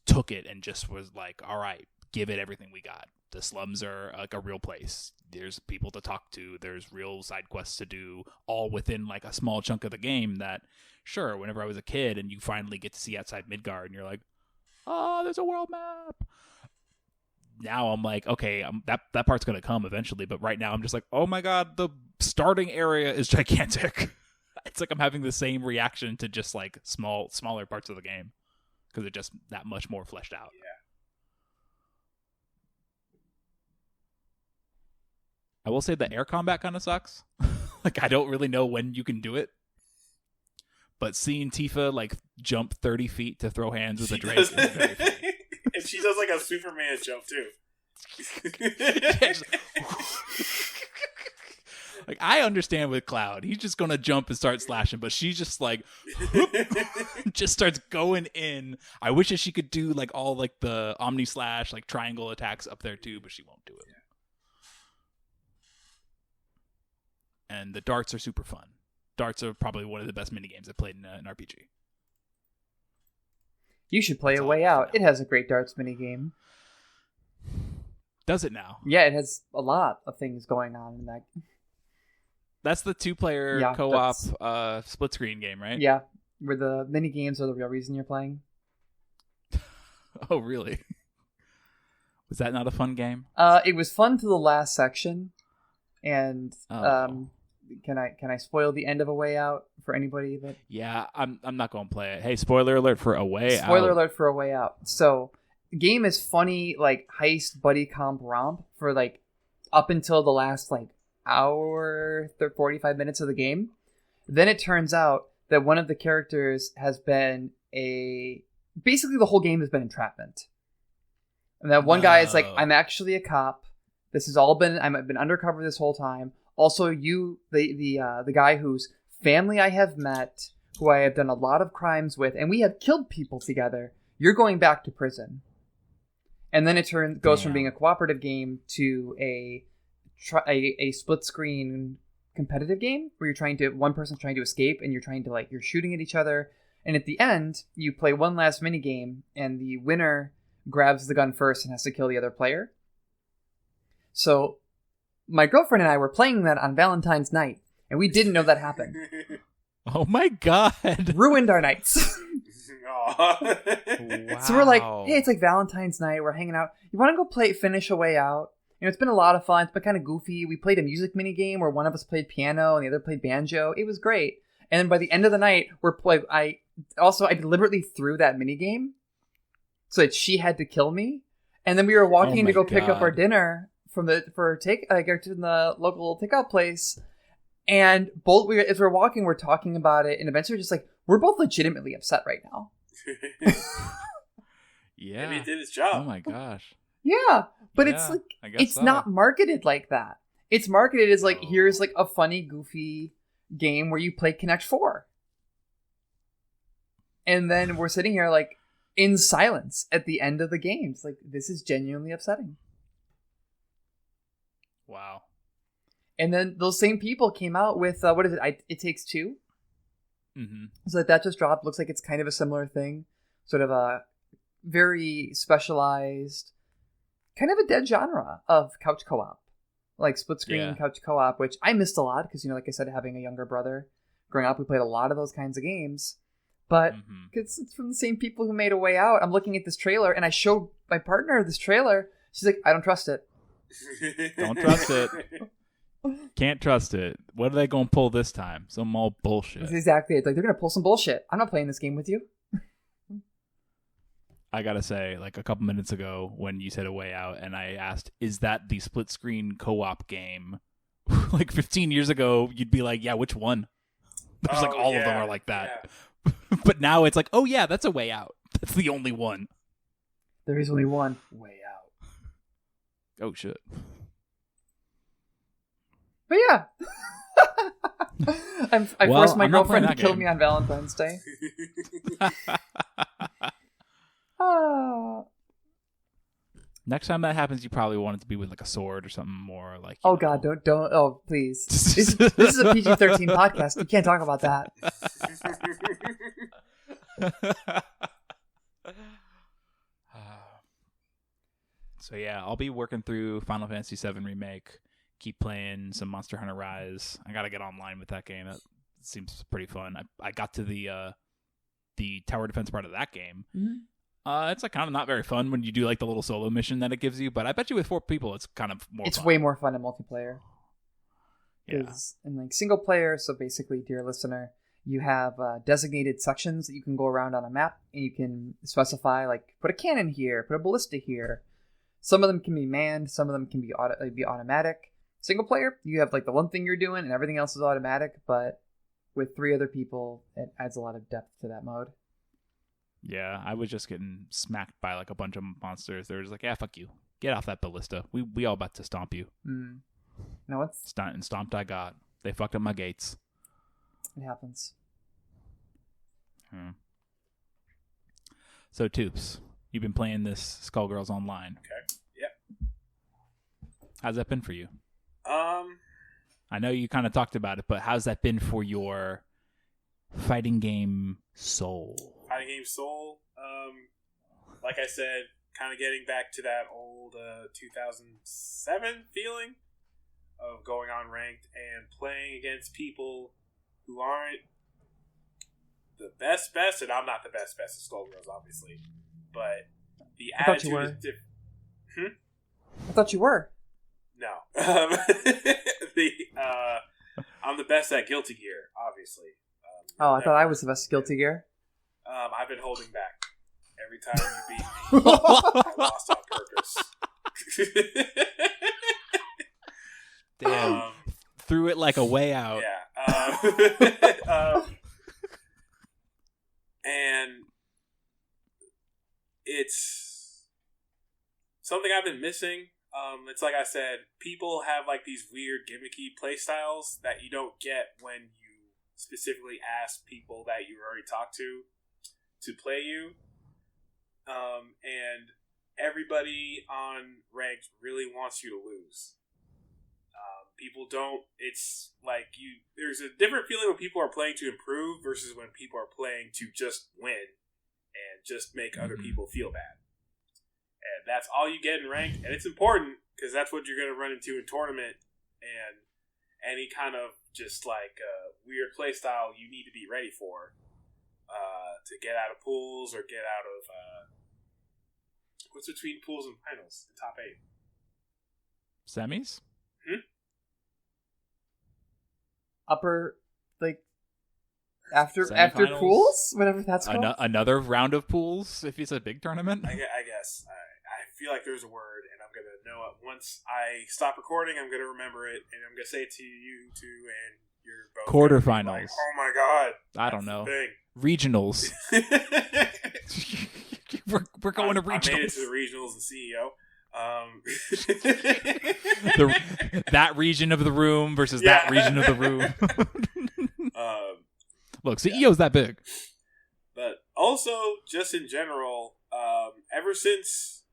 Speaker 1: took it and just was like, all right, give it everything we got. The slums are like a real place. There's people to talk to. There's real side quests to do, all within like a small chunk of the game that, sure, whenever I was a kid and you finally get to see outside Midgard and you're like, oh, there's a world map. Now I'm like, okay, that part's going to come eventually. But right now I'm just like, oh my God, the starting area is gigantic. It's like I'm having the same reaction to just like smaller parts of the game because it's just that much more fleshed out.
Speaker 3: Yeah.
Speaker 1: I will say the air combat kind of sucks. Like, I don't really know when you can do it. But seeing Tifa, like, jump 30 feet to throw hands with a Drake is very funny.
Speaker 3: And she does, like, a Superman jump, too.
Speaker 1: Like, I understand with Cloud. He's just going to jump and start slashing. But she's just, like, just starts going in. I wish that she could do, like, all, like, the Omni Slash, like, triangle attacks up there, too. But she won't do it. And the darts are super fun. Darts are probably one of the best minigames I've played in an RPG.
Speaker 2: You should play A Way Out. It has a great darts minigame.
Speaker 1: Does it now?
Speaker 2: Yeah, it has a lot of things going on in that.
Speaker 1: That's the 2-player co-op split screen game, right?
Speaker 2: Yeah, where the minigames are the real reason you're playing.
Speaker 1: Oh, really? Was that not a fun game?
Speaker 2: It was fun to the last section. And can I spoil the end of A Way Out for anybody that?
Speaker 1: Yeah, I'm not going to play it. Hey, spoiler alert for A Way Out.
Speaker 2: Spoiler alert for A Way Out. So, the game is funny, like heist buddy comp romp for like up until the last like hour 45 minutes of the game. Then it turns out that one of the characters has been basically the whole game has been entrapment. And that one guy is like, I'm actually a cop. This has all been, I've been undercover this whole time. Also, you, the guy whose family I have met, who I have done a lot of crimes with, and we have killed people together, you're going back to prison. And then it goes from being a cooperative game to a split-screen competitive game where one person's trying to escape, and you're shooting at each other. And at the end, you play one last minigame, and the winner grabs the gun first and has to kill the other player. So, my girlfriend and I were playing that on Valentine's night, and we didn't know that happened.
Speaker 1: Oh my God.
Speaker 2: Ruined our nights.
Speaker 1: Wow.
Speaker 2: So we're like, hey, it's like Valentine's night, we're hanging out. You want to go finish A Way Out? You know, it's been a lot of fun, it's been kind of goofy. We played a music mini game where one of us played piano and the other played banjo. It was great. And then by the end of the night, I deliberately threw that mini game so that she had to kill me. And then we were walking to go pick up our dinner to the local takeout place, and as we're walking, we're talking about it, and eventually we're just like, we're both legitimately upset right now.
Speaker 1: Yeah,
Speaker 3: maybe it did its job.
Speaker 1: Oh my gosh.
Speaker 2: Yeah, but it's like it's not marketed like that. It's marketed as like, here's like a funny, goofy game where you play Connect 4, and then we're sitting here like in silence at the end of the game. It's like, this is genuinely upsetting.
Speaker 1: Wow.
Speaker 2: And then those same people came out with, what is it? It Takes Two?
Speaker 1: Mm-hmm.
Speaker 2: So that just dropped. Looks like it's kind of a similar thing. Sort of a very specialized, kind of a dead genre of couch co-op. Like split screen couch co-op, which I missed a lot because, you know, like I said, having a younger brother, growing up, we played a lot of those kinds of games. But it's from the same people who made A Way Out. I'm looking at this trailer, and I showed my partner this trailer. She's like, I don't trust it.
Speaker 1: Don't trust it. Can't trust it. What are they going to pull this time? Some more bullshit.
Speaker 2: That's exactly it. Like, they're going to pull some bullshit. I'm not playing this game with you.
Speaker 1: I gotta say, like a couple minutes ago when you said A Way Out, and I asked, is that the split screen co-op game? Like 15 years ago, you'd be like, yeah, which one? There's like all of them are like that. Yeah. But now it's like, oh yeah, that's A Way Out. That's the only one.
Speaker 2: There is only one way out.
Speaker 1: Oh shit.
Speaker 2: But yeah. I forced my girlfriend to kill me on Valentine's Day.
Speaker 1: Next time that happens, you probably want it to be with like a sword or something more like.
Speaker 2: Oh God, don't! Oh please, this is a PG-13 podcast. You can't talk about that.
Speaker 1: So yeah, I'll be working through Final Fantasy VII Remake. Keep playing some Monster Hunter Rise. I gotta get online with that game. That seems pretty fun. I got to the tower defense part of that game.
Speaker 2: Mm-hmm.
Speaker 1: It's like kind of not very fun when you do like the little solo mission that it gives you, but I bet you with 4 people it's kind of more.
Speaker 2: It's
Speaker 1: fun.
Speaker 2: way more fun in multiplayer.
Speaker 1: Yeah.
Speaker 2: In like single player, so basically, dear listener, you have designated sections that you can go around on a map, and you can specify like put a cannon here, put a ballista here. Some of them can be manned, some of them can be automatic. Single player, you have like the one thing you're doing, and everything else is automatic. But with 3 other people, it adds a lot of depth to that mode.
Speaker 1: Yeah, I was just getting smacked by like a bunch of monsters. They're just like, yeah, fuck you. Get off that ballista. We all about to stomp you.
Speaker 2: No, it's...
Speaker 1: Stomped I got. They fucked up my gates.
Speaker 2: It happens.
Speaker 1: So, Toops, you've been playing this Skullgirls Online.
Speaker 3: Okay, yeah.
Speaker 1: How's that been for you? I know you kind of talked about it, but how's that been for your fighting game soul?
Speaker 3: Fighting game soul, like I said, kind of getting back to that old 2007 feeling of going on ranked and playing against people who aren't the best, and I'm not the best at Skullgirls, obviously, but the attitude is different.
Speaker 2: I thought you were.
Speaker 3: No. I'm the best at Guilty Gear, obviously.
Speaker 2: I thought I was the best at Guilty Gear.
Speaker 3: I've been holding back. Every time you beat me, I lost on purpose.
Speaker 1: Damn. Threw it like a way out.
Speaker 3: Yeah. And it's something I've been missing. It's like I said, people have like these weird gimmicky play styles that you don't get when you specifically ask people that you already talked to play you. And everybody on ranked really wants you to lose. People don't. It's like there's a different feeling when people are playing to improve versus when people are playing to just win and just make other people feel bad. And that's all you get in ranked, and it's important because that's what you're going to run into in tournament. And any kind of just like weird play style you need to be ready for to get out of pools or get out of what's between pools and finals, the top 8
Speaker 1: semis.
Speaker 2: Upper, like after pools, whatever that's called.
Speaker 1: Another round of pools if it's a big tournament.
Speaker 3: I guess I feel like there's a word, and I'm gonna know it once I stop recording. I'm gonna remember it, and I'm gonna say it to you two, and you're both
Speaker 1: quarterfinals.
Speaker 3: Like, oh my god!
Speaker 1: I don't know. Regionals. we're going to regionals.
Speaker 3: I made it to the regionals and CEO.
Speaker 1: That region of the room versus that region of the room. Look, CEO's that big.
Speaker 3: But also, just in general, ever since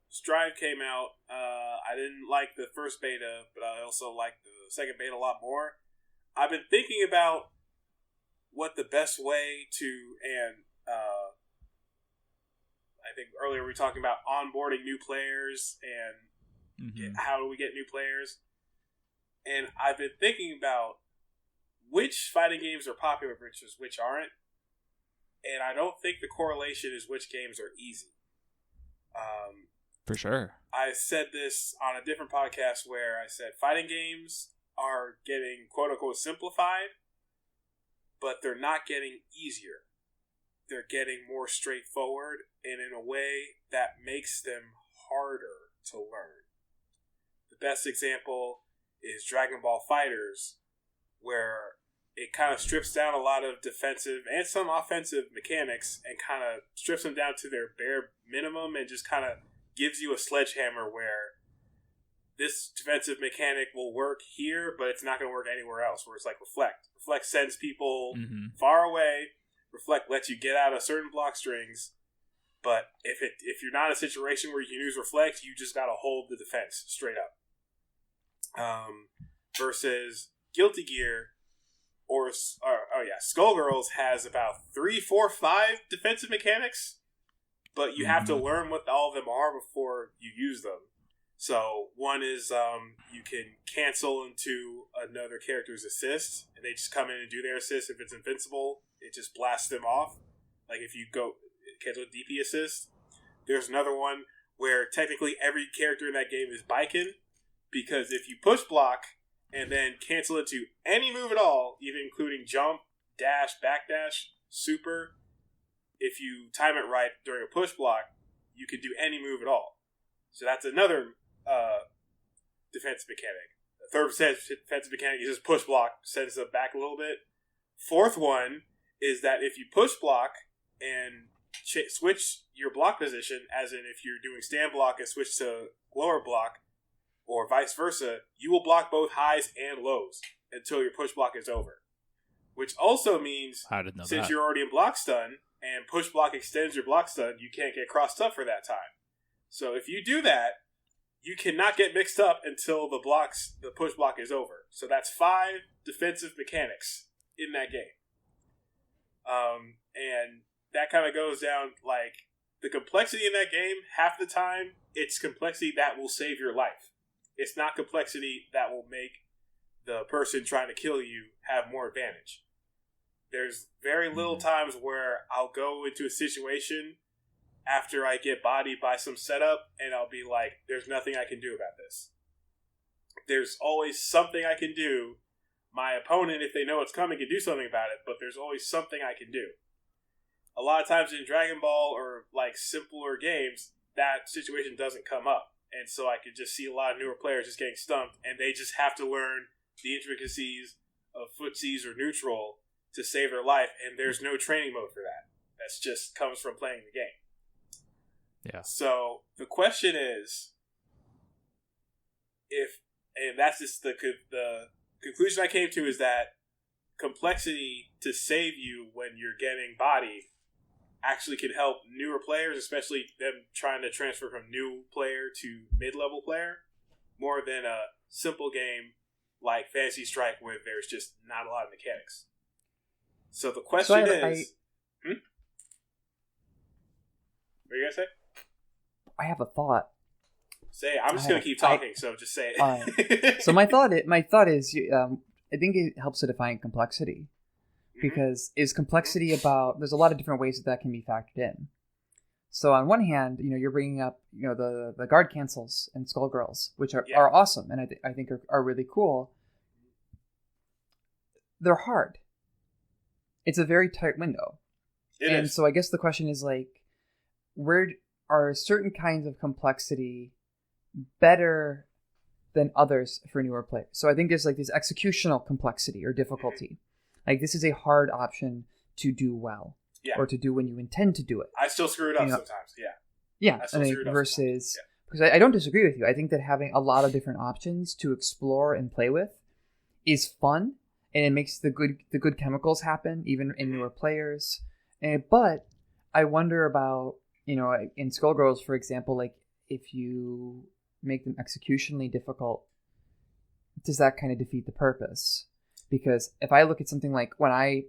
Speaker 3: Strive came out, I didn't like the first beta, but I also liked the second beta a lot more. I've been thinking about what the best way to, and I think earlier we were talking about onboarding new players and how do we get new players. And I've been thinking about which fighting games are popular versus which aren't. And I don't think the correlation is which games are easy.
Speaker 1: For sure.
Speaker 3: I said this on a different podcast where I said fighting games are getting quote-unquote simplified, but they're not getting easier. They're getting more straightforward and in a way that makes them harder to learn. The best example is Dragon Ball FighterZ, where it kind of strips down a lot of defensive and some offensive mechanics and kind of strips them down to their bare minimum and just kind of gives you a sledgehammer where this defensive mechanic will work here, but it's not going to work anywhere else, where it's like Reflect. Reflect sends people far away. Reflect lets you get out of certain block strings, But if you're not in a situation where you can use Reflect, you just gotta hold the defense straight up. Versus Guilty Gear Skullgirls has about 3, 4, 5 defensive mechanics, but you have to learn what all of them are before you use them. So one is you can cancel into another character's assist, and they just come in and do their assist. If it's invincible, it just blasts them off. Like if you go cancel DP assist. There's another one where technically every character in that game is biking, because if you push block and then cancel into any move at all, even including jump, dash, backdash, super, if you time it right during a push block, you can do any move at all. So that's another defensive mechanic. The third defensive mechanic is just push block, sends them back a little bit. Fourth one is that if you push block and switch your block position, as in if you're doing stand block and switch to lower block, or vice versa, you will block both highs and lows until your push block is over. Which also means, since you're already in block stun, and push block extends your block stun, you can't get crossed up for that time. So if you do that, you cannot get mixed up until the push block is over. So that's 5 defensive mechanics in that game. And that kind of goes down, like, the complexity in that game, half the time, it's complexity that will save your life. It's not complexity that will make the person trying to kill you have more advantage. There's very little times where I'll go into a situation after I get bodied by some setup, and I'll be like, there's nothing I can do about this. There's always something I can do. My opponent, if they know it's coming, can do something about it, but there's always something I can do. A lot of times in Dragon Ball or like simpler games, that situation doesn't come up. And so I could just see a lot of newer players just getting stumped, and they just have to learn the intricacies of footsies or neutral to save their life, and there's no training mode for that. That's just comes from playing the game.
Speaker 1: Yeah.
Speaker 3: So the question is, and that's just the conclusion I came to, is that complexity to save you when you're getting bodied actually can help newer players, especially them trying to transfer from new player to mid-level player, more than a simple game like Fantasy Strike where there's just not a lot of mechanics. So the question is... What are you going to say?
Speaker 2: I have a thought.
Speaker 3: Say it. I'm just going to keep talking, so just say it.
Speaker 2: So my thought is, I think it helps to define complexity. Because is complexity about... There's a lot of different ways that can be factored in. So on one hand, you're bringing up, the guard cancels in Skullgirls, which are awesome, and I think are really cool. They're hard. It's a very tight window. It is. So I guess the question is, like, where are certain kinds of complexity better than others for newer players? So I think there's like this executional complexity or difficulty. Like, this is a hard option to do well, or to do when you intend to do it.
Speaker 3: I still screw it up sometimes.
Speaker 2: Versus, because I don't disagree with you. I think that having a lot of different options to explore and play with is fun, and it makes the good chemicals happen even in newer players. But I wonder about, in Skullgirls, for example, like, if you make them executionally difficult, does that kind of defeat the purpose? Because if I look at something like when I,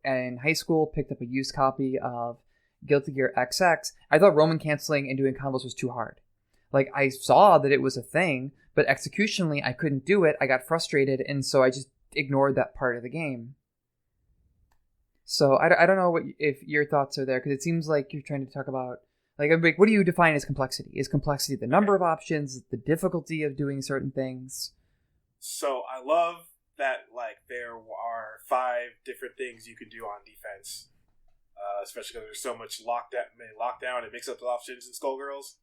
Speaker 2: in high school, picked up a used copy of Guilty Gear XX, I thought Roman canceling and doing combos was too hard. Like, I saw that it was a thing, but executionally I couldn't do it. I got frustrated, and so I just ignored that part of the game. So I don't know if your thoughts are there, because it seems like you're trying to talk about, like, what do you define as complexity? Is complexity the number of options, the difficulty of doing certain things?
Speaker 3: So I love that, like, there are 5 different things you can do on defense, especially because there's so much lockdown and mix-up options in Skullgirls.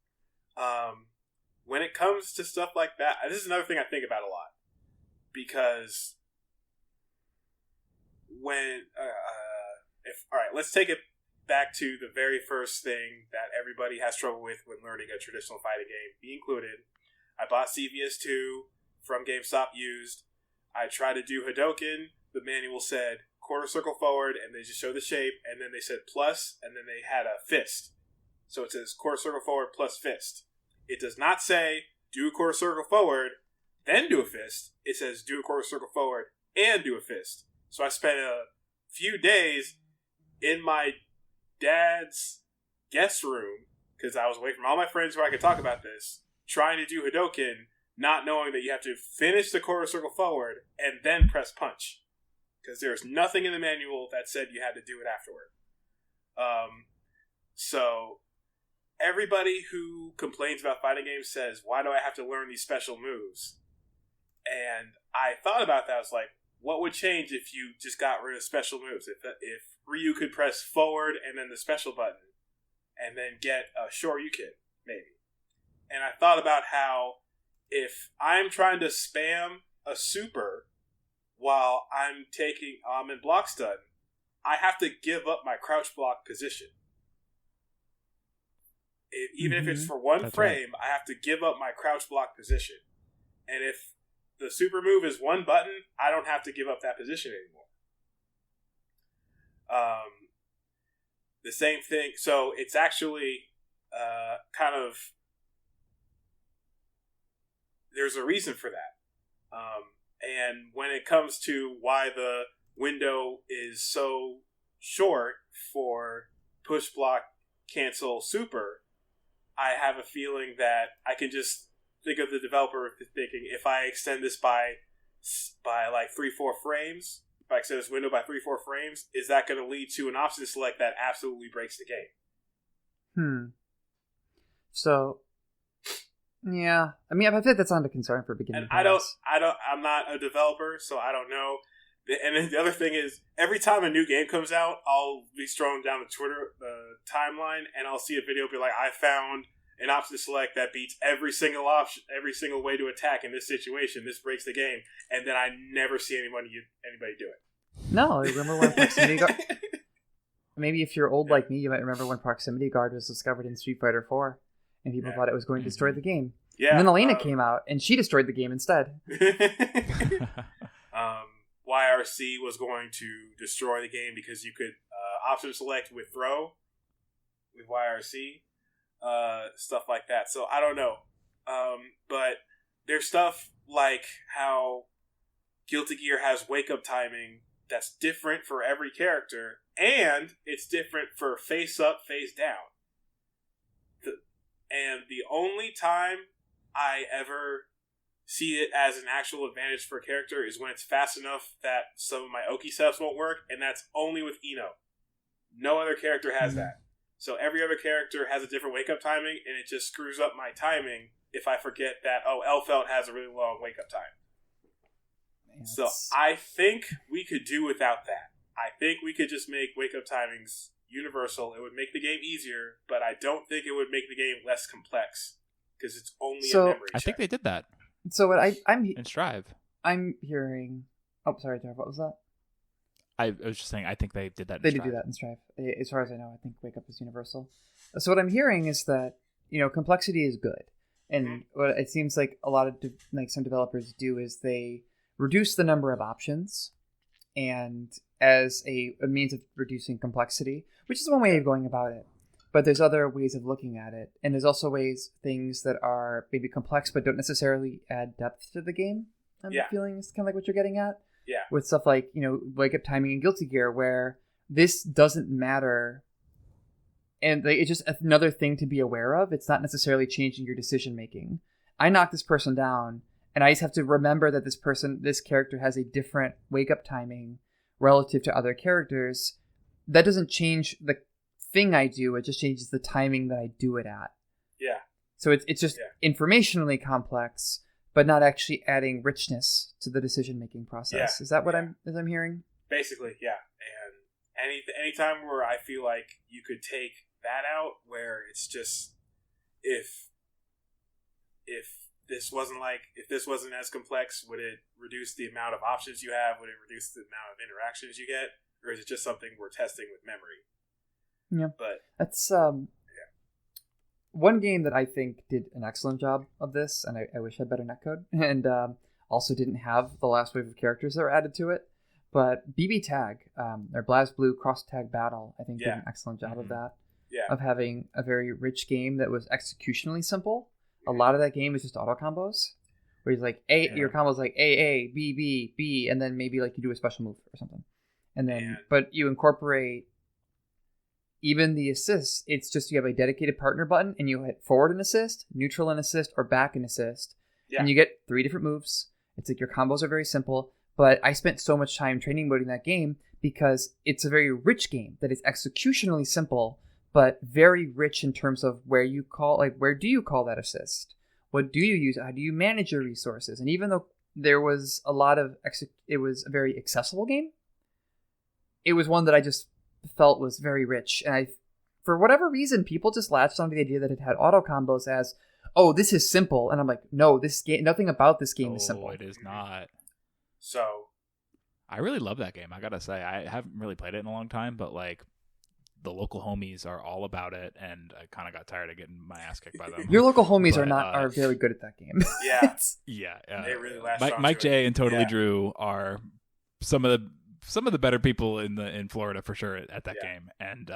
Speaker 3: When it comes to stuff like that, this is another thing I think about a lot, because when let's take it back to the very first thing that everybody has trouble with when learning a traditional fighting game, me included. I bought CVS2 from GameStop used. I tried to do Hadouken. The manual said quarter circle forward, and they just showed the shape, and then they said plus, and then they had a fist. So it says quarter circle forward plus fist. It does not say do a quarter circle forward, then do a fist. It says do a quarter circle forward and do a fist. So I spent a few days in my dad's guest room, because I was away from all my friends where I could talk about this, trying to do Hadoken, not knowing that you have to finish the quarter circle forward and then press punch. Because there's nothing in the manual that said you had to do it afterward. So everybody who complains about fighting games says, why do I have to learn these special moves? And I thought about that. I was like, what would change if you just got rid of special moves? If Ryu could press forward and then the special button and then get a Shoryuken, maybe. And I thought about how if I'm trying to spam a super while I'm in block stun, I have to give up my crouch block position. Even if it's for one frame, right. I have to give up my crouch block position. And if the super move is one button, I don't have to give up that position anymore. The same thing. So it's actually kind of... There's a reason for that. And when it comes to why the window is so short for push block cancel super, I have a feeling that I can just think of the developer thinking, if I extend this by like 3-4 frames, if I extend this window by 3-4 frames, is that going to lead to an option select that absolutely breaks the game?
Speaker 2: So, yeah. I mean, I think that's not a concern for beginning.
Speaker 3: And I'm not a developer, so I don't know. And then the other thing is, every time a new game comes out, I'll be strolling down the Twitter timeline, and I'll see a video be like, I found an option to select that beats every single option, every single way to attack in this situation. This breaks the game, and then I never see anybody do it.
Speaker 2: No, remember when proximity guard? Maybe if you're old like me, you might remember when proximity guard was discovered in Street Fighter 4, and people thought it was going to destroy the game. Yeah, and then Elena came out, and she destroyed the game instead.
Speaker 3: YRC was going to destroy the game because you could option select with throw with YRC, stuff like that. So I don't know, but there's stuff like how Guilty Gear has wake up timing that's different for every character, and it's different for face up, face down. And the only time I ever see it as an actual advantage for a character is when it's fast enough that some of my Oki steps won't work, and that's only with Ino. No other character has that. So every other character has a different wake-up timing, and it just screws up my timing if I forget that, Elfelt has a really long wake-up time. Man, so I think we could do without that. I think we could just make wake-up timings universal. It would make the game easier, but I don't think it would make the game less complex, because it's only a memory check.
Speaker 1: I think they did that.
Speaker 2: So what I'm
Speaker 1: in Strive,
Speaker 2: I'm hearing. Oh, sorry, Jeff. What was that?
Speaker 1: I was just saying. I think they did that.
Speaker 2: They did do that in Strive. As far as I know, I think wake up is universal. So what I'm hearing is that complexity is good, and what it seems like a lot of some developers do is they reduce the number of options, and as a means of reducing complexity, which is one way of going about it. But there's other ways of looking at it. And there's also things that are maybe complex but don't necessarily add depth to the game. I'm feeling it's kind of like what you're getting at.
Speaker 3: Yeah.
Speaker 2: With stuff like, wake up timing in Guilty Gear, where this doesn't matter. And it's just another thing to be aware of. It's not necessarily changing your decision making. I knock this person down, and I just have to remember that this character has a different wake up timing relative to other characters. That doesn't change the thing I do, it just changes the timing that I do it at.
Speaker 3: Yeah.
Speaker 2: So it's just informationally complex, but not actually adding richness to the decision making process. Yeah. Is that what I'm hearing?
Speaker 3: Basically, yeah. And any time where I feel like you could take that out, where it's just if this wasn't as complex, would it reduce the amount of options you have? Would it reduce the amount of interactions you get? Or is it just something we're testing with memory?
Speaker 2: Yeah,
Speaker 3: but
Speaker 2: that's one game that I think did an excellent job of this, and I wish I had better netcode, and also didn't have the last wave of characters that were added to it. But BB Tag, or BlazBlue Cross Tag Battle, I think did an excellent job of that. of having a very rich game that was executionally simple. A lot of that game is just auto combos, where he's like your combo's like A, B, B, B, and then maybe like you do a special move or something. And then, but you incorporate even the assists. It's just you have a dedicated partner button, and you hit forward and assist, neutral and assist, or back and assist. Yeah. And you get 3 different moves. It's like your combos are very simple. But I spent so much time training moding that game because it's a very rich game that is executionally simple, but very rich in terms of where do you call that assist? What do you use? How do you manage your resources? And even though there was a lot of it was a very accessible game, it was one that I just felt was very rich. And for whatever reason, people just latched onto the idea that it had auto combos as, oh, this is simple. And I'm like, no, this game, nothing about this game is simple.
Speaker 1: It is not.
Speaker 3: So
Speaker 1: I really love that game. I gotta say, I haven't really played it in a long time, but like the local homies are all about it, and I kind of got tired of getting my ass kicked by them.
Speaker 2: Your local homies are very good at that game.
Speaker 3: Yeah,
Speaker 1: yeah.
Speaker 3: They really latched
Speaker 1: Mike J and Totally Drew are some of the better people in Florida for sure at that game, and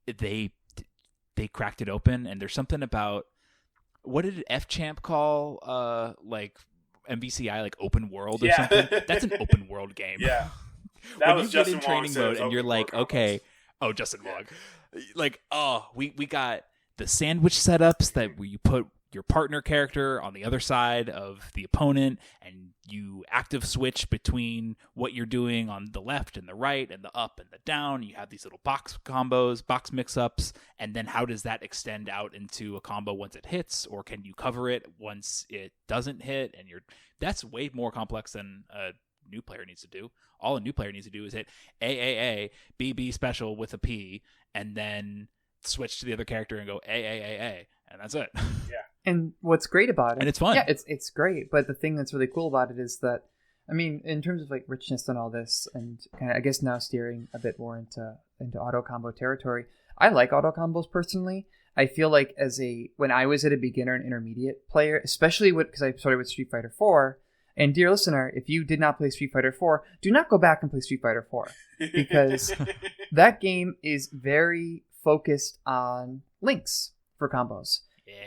Speaker 1: they cracked it open. And there's something about, what did F Champ call like MVCI, like open world or something? That's an open world game.
Speaker 3: Yeah,
Speaker 1: that was just in training mode, and you're like, okay. Oh, Justin Wong. Like, we got the sandwich setups that where you put your partner character on the other side of the opponent, and you active switch between what you're doing on the left and the right and the up and the down. You have these little box combos, box mix-ups, and then how does that extend out into a combo once it hits, or can you cover it once it doesn't hit? And that's way more complex than a new player needs to do. All a new player needs to do is hit AAA, BB special with a P, and then switch to the other character and go AAAA, and that's it.
Speaker 3: Yeah.
Speaker 2: And what's great about it,
Speaker 1: and it's fun.
Speaker 2: Yeah, it's great. But the thing that's really cool about it is that, I mean, in terms of like richness and all this, and kind of, I guess now steering a bit more into auto combo territory, I like auto combos personally. I feel like when I was at a beginner and intermediate player, especially because I started with Street Fighter 4. And dear listener, if you did not play Street Fighter 4, do not go back and play Street Fighter 4, because that game is very focused on links for combos.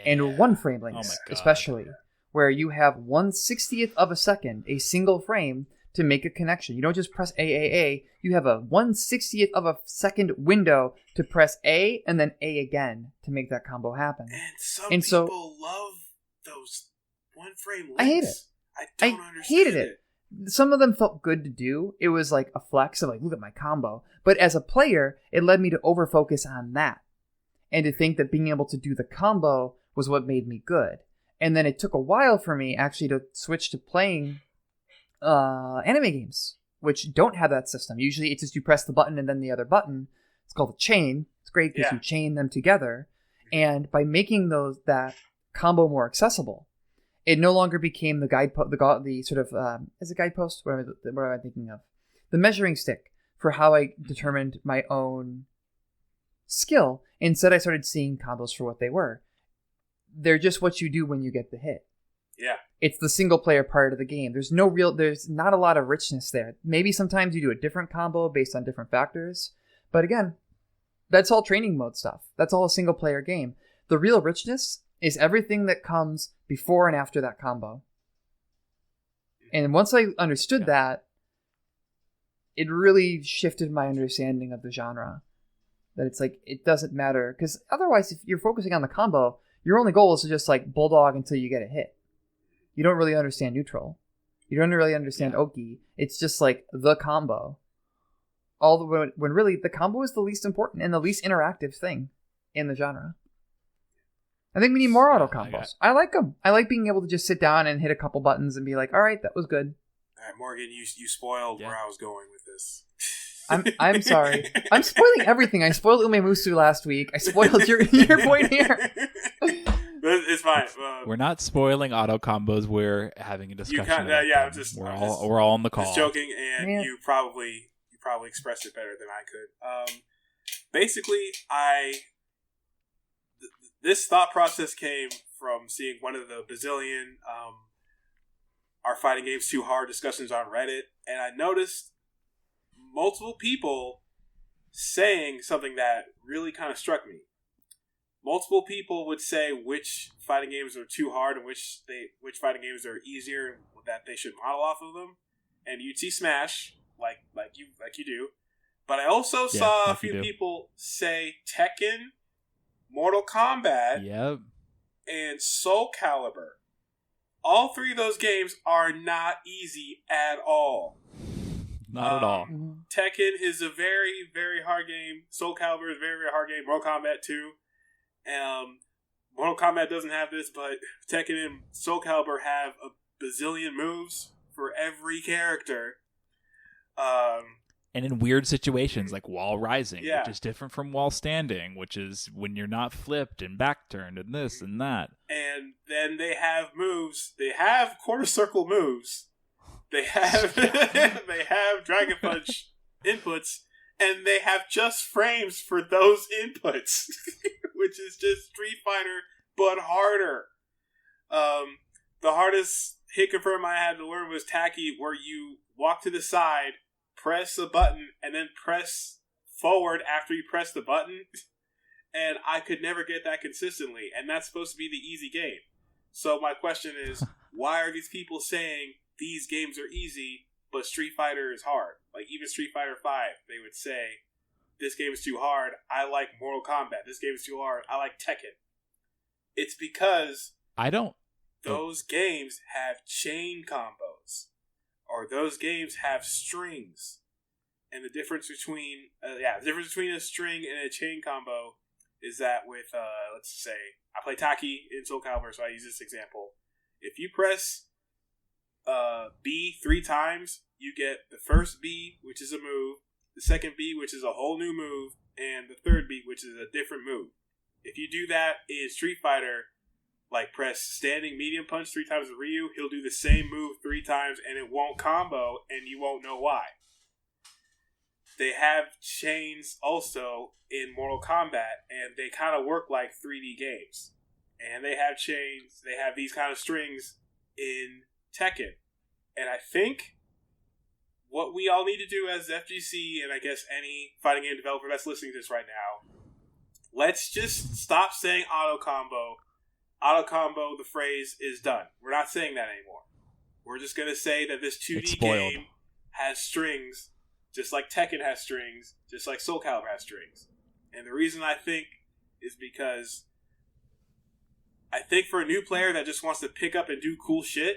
Speaker 2: And one-frame links, especially, where you have 1/60th of a second, a single frame, to make a connection. You don't just press AAA, you have a 1/60th of a second window to press A and then A again to make that combo happen.
Speaker 3: And some people love those one-frame links.
Speaker 2: I hate it. I hated it. Some of them felt good to do. It was like a flex of like, look at my combo. But as a player, it led me to over-focus on that, and to think that being able to do the combo was what made me good. And then it took a while for me actually to switch to playing anime games, which don't have that system. Usually it's just you press the button and then the other button. It's called a chain. It's great because you chain them together. And by making that combo more accessible, it no longer became the the sort of as a guidepost. What am I thinking of? The measuring stick for how I determined my own skill. Instead, I started seeing combos for what they were. They're just what you do when you get the hit.
Speaker 3: Yeah,
Speaker 2: it's the single player part of the game. There's not a lot of richness there. Maybe sometimes you do a different combo based on different factors, but again, that's all training mode stuff. That's all a single player game. The real richness is everything that comes before and after that combo. And once I understood that, it really shifted my understanding of the genre. That it's like, it doesn't matter. Because otherwise, if you're focusing on the combo, your only goal is to just like bulldog until you get a hit. You don't really understand neutral. You don't really understand Oki. It's just like the combo. When really the combo is the least important and the least interactive thing in the genre. I think we need more auto combos. I like them. I like being able to just sit down and hit a couple buttons and be like, all right, that was good.
Speaker 3: All right, Morgan, you spoiled where I was going with this.
Speaker 2: I'm sorry. I'm spoiling everything. I spoiled Umemusu last week. I spoiled your point here.
Speaker 3: It's fine.
Speaker 1: We're not spoiling auto combos. We're having a discussion. We're all on the call.
Speaker 3: Just joking, and you probably expressed it better than I could. Basically, this thought process came from seeing one of the bazillion Are Fighting Games Too Hard discussions on Reddit, and I noticed multiple people saying something that really kind of struck me. Multiple people would say which fighting games are too hard and which fighting games are easier and that they should model off of them. And you'd see Smash, like you do. But I also saw a few people say Tekken, Mortal Kombat, and Soul Calibur. All three of those games are not easy at all.
Speaker 1: Not at all.
Speaker 3: Tekken is a very, very hard game. Soul Calibur is a very, very hard game. Mortal Kombat 2. Mortal Kombat doesn't have this, but Tekken and Soul Calibur have a bazillion moves for every character.
Speaker 1: And in weird situations, like wall rising, which is different from wall standing, which is when you're not flipped and back turned and this and that.
Speaker 3: And then they have moves. They have quarter circle moves. They have they have Dragon Punch inputs, and they have just frames for those inputs, which is just Street Fighter but harder. The hardest hit confirm I had to learn was Tacky, where you walk to the side, press a button, and then press forward after you press the button. And I could never get that consistently, and that's supposed to be the easy game. So my question is, why are these people saying these games are easy, but Street Fighter is hard? Like, even Street Fighter 5, they would say, this game is too hard, I like Mortal Kombat. This game is too hard, I like Tekken. It's because those games have chain combos, or those games have strings. And the difference between a string and a chain combo is that with, let's say, I play Taki in Soul Calibur, so I use this example. If you press B 3 times, you get the first B, which is a move, the second B, which is a whole new move, and the third B, which is a different move. If you do that in Street Fighter, like press standing medium punch 3 times with Ryu, he'll do the same move 3 times, and it won't combo, and you won't know why. They have chains also in Mortal Kombat, and they kind of work like 3D games. And they have chains, they have these kind of strings in Tekken. And I think what we all need to do as FGC, and I guess any fighting game developer that's listening to this right now, let's just stop saying auto combo. Auto combo, the phrase, is done. We're not saying that anymore. We're just going to say that this 2D game has strings, just like Tekken has strings, just like Soul Calibur has strings. And the reason I think is because I think for a new player that just wants to pick up and do cool shit,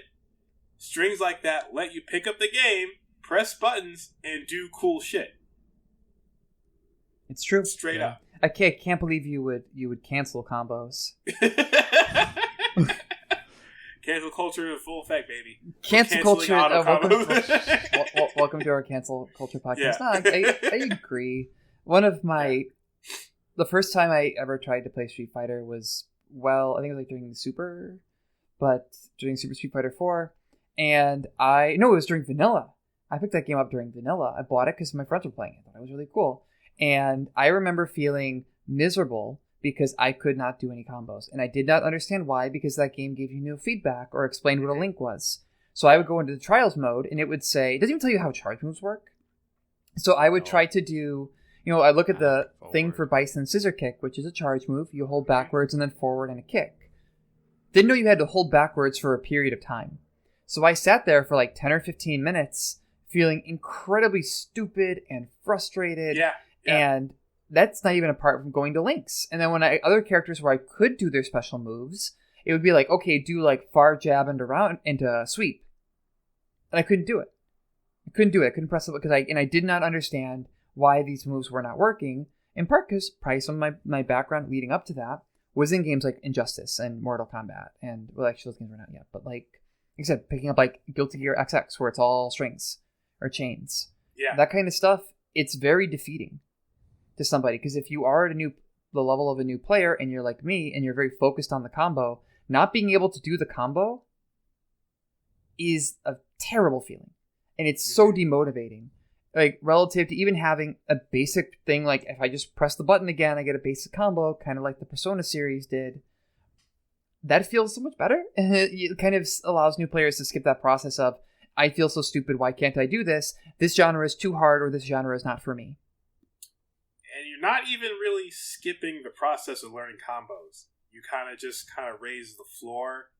Speaker 3: strings like that let you pick up the game, press buttons, and do cool shit.
Speaker 2: It's true.
Speaker 3: Straight up.
Speaker 2: I can't believe you would cancel combos.
Speaker 3: Cancel culture in full effect, baby.
Speaker 2: Cancel culture. Welcome to our cancel culture podcast. Yeah. No, I agree. The first time I ever tried to play Street Fighter was, I think it was like during Super Street Fighter 4. And it was during Vanilla. I picked that game up during Vanilla. I bought it because my friends were playing it. I thought it was really cool. And I remember feeling miserable because I could not do any combos. And I did not understand why, because that game gave you no feedback or explained what a link was. So I would go into the trials mode, and it would say, it doesn't even tell you how charge moves work. So I would try to do, I look at the thing for Bison Scissor Kick, which is a charge move. You hold backwards and then forward and a kick. Didn't know you had to hold backwards for a period of time. So I sat there for like 10 or 15 minutes feeling incredibly stupid and frustrated.
Speaker 3: Yeah.
Speaker 2: And that's not even apart from going to links. And then when other characters where I could do their special moves, it would be like, okay, do like far jab and around into sweep. And I couldn't do it. I couldn't press it because I did not understand why these moves were not working. In part because probably some of my background leading up to that was in games like Injustice and Mortal Kombat. And, well, actually those games were not yet. But like I said, picking up like Guilty Gear XX where it's all strings or chains.
Speaker 3: Yeah.
Speaker 2: That kind of stuff, it's very defeating to somebody, because if you are at the level of a new player and you're like me and you're very focused on the combo, not being able to do the combo is a terrible feeling, and it's so demotivating. Like, relative to even having a basic thing, like if I just press the button again, I get a basic combo, kind of like the Persona series did. That feels so much better, and it kind of allows new players to skip that process of, I feel so stupid, why can't I do this? This genre is too hard, or this genre is not for me.
Speaker 3: you're not even really skipping the process of learning combos. You kind of raise the floor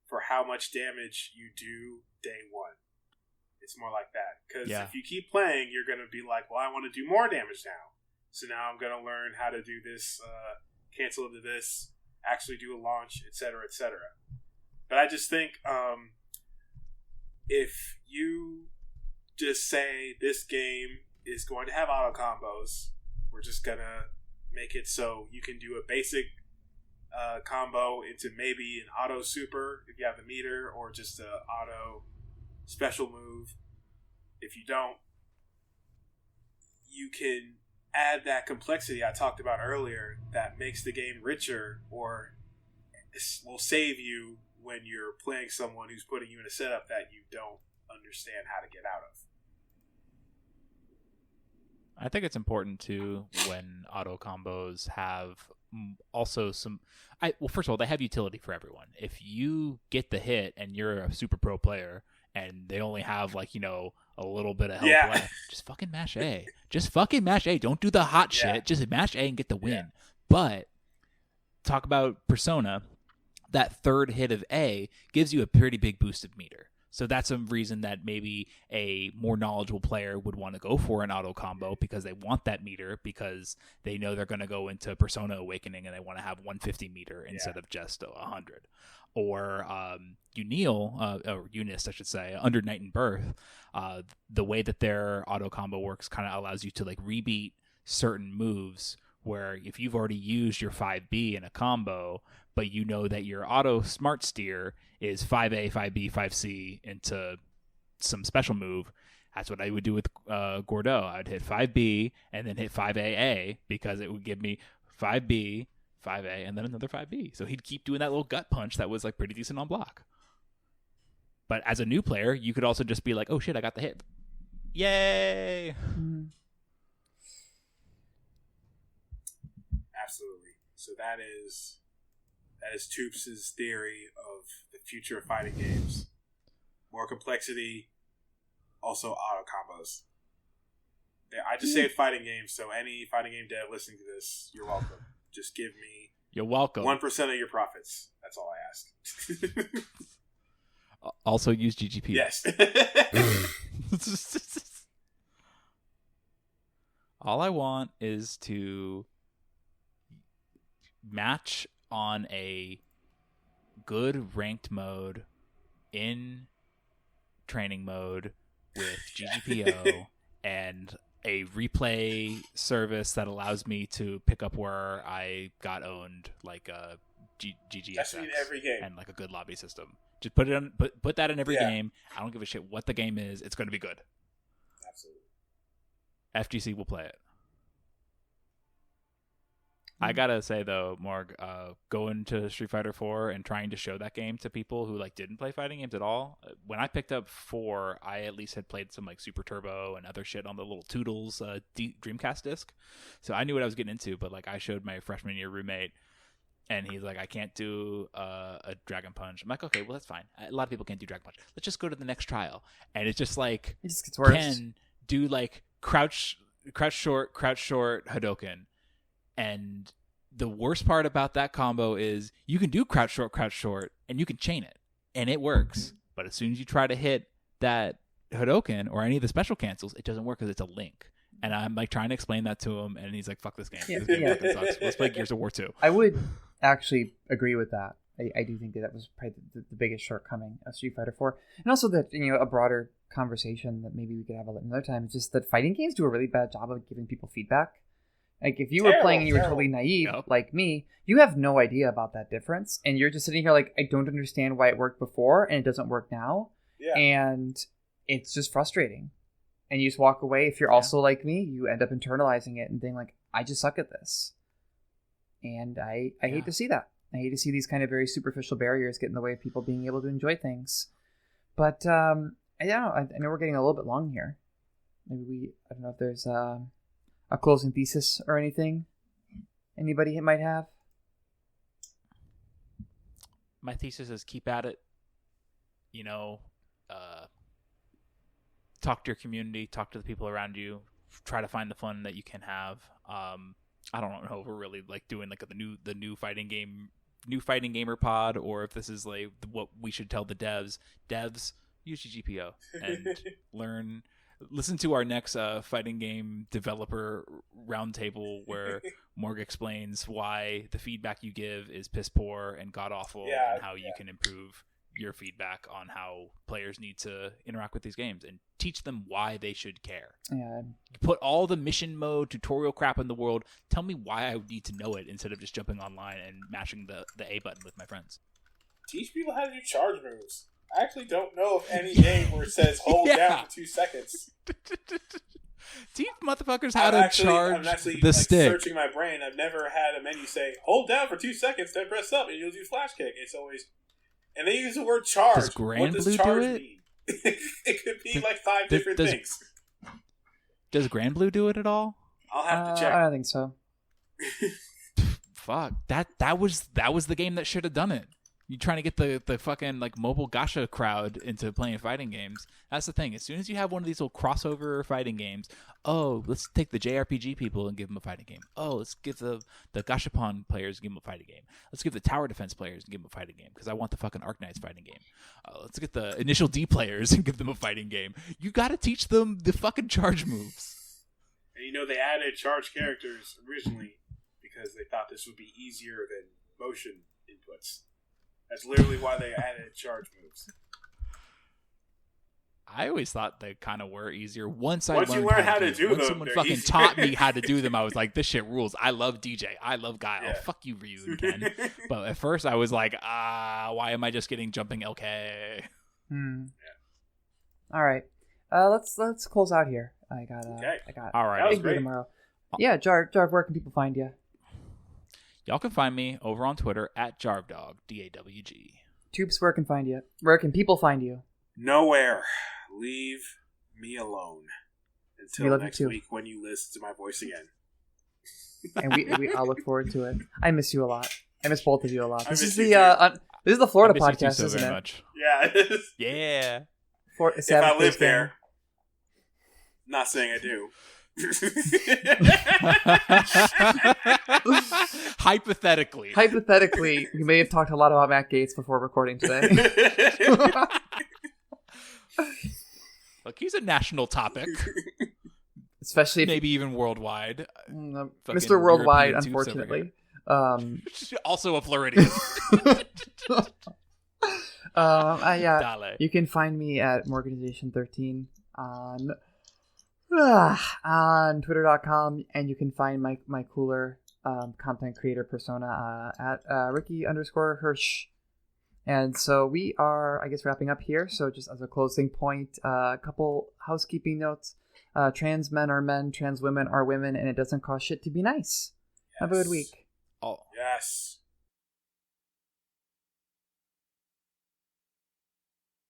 Speaker 3: for how much damage you do day one. It's more like that. Because if you keep playing, you're going to be like, well, I want to do more damage now. So now I'm going to learn how to do this, cancel into this, actually do a launch, etc., etc. But I just think if you just say this game is going to have auto combos, we're just going to make it so you can do a basic combo into maybe an auto super if you have the meter, or just an auto special move. If you don't, you can add that complexity I talked about earlier that makes the game richer, or will save you when you're playing someone who's putting you in a setup that you don't understand how to get out of.
Speaker 1: I think it's important too when auto combos have also some. Well, first of all, they have utility for everyone. If you get the hit and you're a super pro player and they only have a little bit of health left, just fucking mash A. Just fucking mash A. Don't do the hot shit. Just mash A and get the win. Yeah. But talk about Persona. That third hit of A gives you a pretty big boost of meter. So that's a reason that maybe a more knowledgeable player would want to go for an auto combo, because they want that meter, because they know they're going to go into Persona Awakening and they want to have 150 meter instead of just 100. Or or Eunice, I should say, under Night and Birth, the way that their auto combo works kind of allows you to rebeat certain moves, where if you've already used your 5B in a combo, but you know that your auto smart steer is 5A, 5B, 5C into some special move, that's what I would do with Gordeau. I'd hit 5B and then hit 5AA, because it would give me 5B, 5A, and then another 5B. So he'd keep doing that little gut punch that was pretty decent on block. But as a new player, you could also just be like, oh shit, I got the hit. Yay! Mm-hmm.
Speaker 3: Absolutely. So that is Toops' theory of the future of fighting games. More complexity, also auto combos. I just saved fighting games, so any fighting game dev listening to this, you're welcome. Just give me
Speaker 1: You're welcome.
Speaker 3: 1% of your profits. That's all I ask.
Speaker 1: Also use GGP.
Speaker 3: Yes.
Speaker 1: All I want is to match on a good ranked mode in training mode with GGPO and a replay service that allows me to pick up where I got owned, like a GGSX.
Speaker 3: That's in every game.
Speaker 1: And a good lobby system. Just put that in every game. I don't give a shit what the game is. It's going to be good.
Speaker 3: Absolutely.
Speaker 1: FGC will play it. I gotta say though, Morg, going to Street Fighter 4 and trying to show that game to people who didn't play fighting games at all. When I picked up 4, I at least had played some Super Turbo and other shit on the little Toodles Dreamcast disc, so I knew what I was getting into. But I showed my freshman year roommate, and he's like, "I can't do a Dragon Punch." I'm like, "Okay, well that's fine. A lot of people can't do Dragon Punch. Let's just go to the next trial." And it's just
Speaker 2: it just gets worse.
Speaker 1: Can do crouch short Hadouken. And the worst part about that combo is you can do crouch short, and you can chain it, and it works. But as soon as you try to hit that Hadouken or any of the special cancels, it doesn't work because it's a link. And I'm trying to explain that to him, and he's like, "Fuck this game. This game fucking sucks. Let's play Gears of War 2."
Speaker 2: I would actually agree with that. I do think that was probably the biggest shortcoming of Street Fighter 4, and also that a broader conversation that maybe we could have another time is just that fighting games do a really bad job of giving people feedback. If you were playing and you were totally naive, like me, you have no idea about that difference. And you're just sitting here I don't understand why it worked before and it doesn't work now. Yeah. And it's just frustrating. And you just walk away. If you're also like me, you end up internalizing it and being I just suck at this. And I hate to see that. I hate to see these kind of very superficial barriers get in the way of people being able to enjoy things. But I don't know. I know we're getting a little bit long here. Maybe I don't know if there's a closing thesis or anything anybody might have.
Speaker 1: My thesis is keep at it. Talk to your community, talk to the people around you, try to find the fun that you can have. I don't know if we're really like doing like the new fighting gamer pod, or if this is like what we should tell the devs. Use GPO and listen to our next fighting game developer roundtable where Morg explains why the feedback you give is piss poor and god awful, and how you can improve your feedback on how players need to interact with these games and teach them why they should care.
Speaker 2: Yeah.
Speaker 1: Put all the mission mode tutorial crap in the world. Tell me why I would need to know it instead of just jumping online and mashing the A button with my friends.
Speaker 3: Teach people how to do charge moves. I actually don't know of any game where it says hold down for 2 seconds.
Speaker 1: Teach motherfuckers how to charge
Speaker 3: I'm actually,
Speaker 1: the stick.
Speaker 3: Searching my brain. I've never had a menu say hold down for 2 seconds, then press up, and you'll do flash kick. It's always... And they use the word charge.
Speaker 1: Does Grand
Speaker 3: what does
Speaker 1: Blue
Speaker 3: charge
Speaker 1: do it?
Speaker 3: mean? It could be like 5 different things.
Speaker 1: Does Grand Blue do it at all?
Speaker 3: I'll have to check.
Speaker 2: I don't think so.
Speaker 1: Fuck. That was the game that should have done it. You trying to get the fucking like mobile gacha crowd into playing fighting games. That's the thing. As soon as you have one of these little crossover fighting games, let's take the JRPG people and give them a fighting game. Let's give the gashapon players and give them a fighting game. Let's give the tower defense players and give them a fighting game because I want the fucking Arknights fighting game. Let's get the initial D players and give them a fighting game. You got to teach them the fucking charge moves.
Speaker 3: And they added charge characters originally because they thought this would be easier than motion inputs. That's literally why they added charge moves.
Speaker 1: I always thought they kind of were easier. Once
Speaker 3: you learn how to do them,
Speaker 1: once someone fucking
Speaker 3: easier.
Speaker 1: taught me how to do them, I was like, this shit rules. I love DJ. I love Guile.
Speaker 3: Yeah.
Speaker 1: Fuck you, Ryu and Ken. But at first I was like, why am I just getting jumping LK?
Speaker 2: Yeah. All right. Let's close out here. I got
Speaker 1: all right.
Speaker 2: big day tomorrow. Yeah, Jarv, where can people find you?
Speaker 1: Y'all can find me over on Twitter at JarvDog, DAWG.
Speaker 2: Tubes, where can find you? Where can people find you?
Speaker 3: Nowhere. Leave me alone until next
Speaker 2: you
Speaker 3: week when you listen to my voice again.
Speaker 2: And I'll look forward to it. I miss you a lot. I miss both of you a lot. This is
Speaker 3: the
Speaker 2: Florida
Speaker 1: I miss you
Speaker 2: podcast,
Speaker 1: too so
Speaker 2: isn't
Speaker 1: very
Speaker 2: it?
Speaker 1: much.
Speaker 3: Yeah, it is.
Speaker 1: Yeah.
Speaker 3: If I live there, not saying I do.
Speaker 1: Hypothetically,
Speaker 2: you may have talked a lot about Matt Gates before recording today.
Speaker 1: Look, he's a national topic,
Speaker 2: especially
Speaker 1: maybe even worldwide.
Speaker 2: Mr. Worldwide,
Speaker 1: European
Speaker 2: unfortunately.
Speaker 1: Also a Floridian.
Speaker 2: Yeah, you can find me at Morganization13 on Twitter.com, and you can find my cooler content creator persona at Ricky_Hirsch. And so we are, I guess, wrapping up here. So just as a closing point, a couple housekeeping notes. Trans men are men, trans women are women, and it doesn't cost shit to be nice. Yes. Have a good week.
Speaker 3: Yes.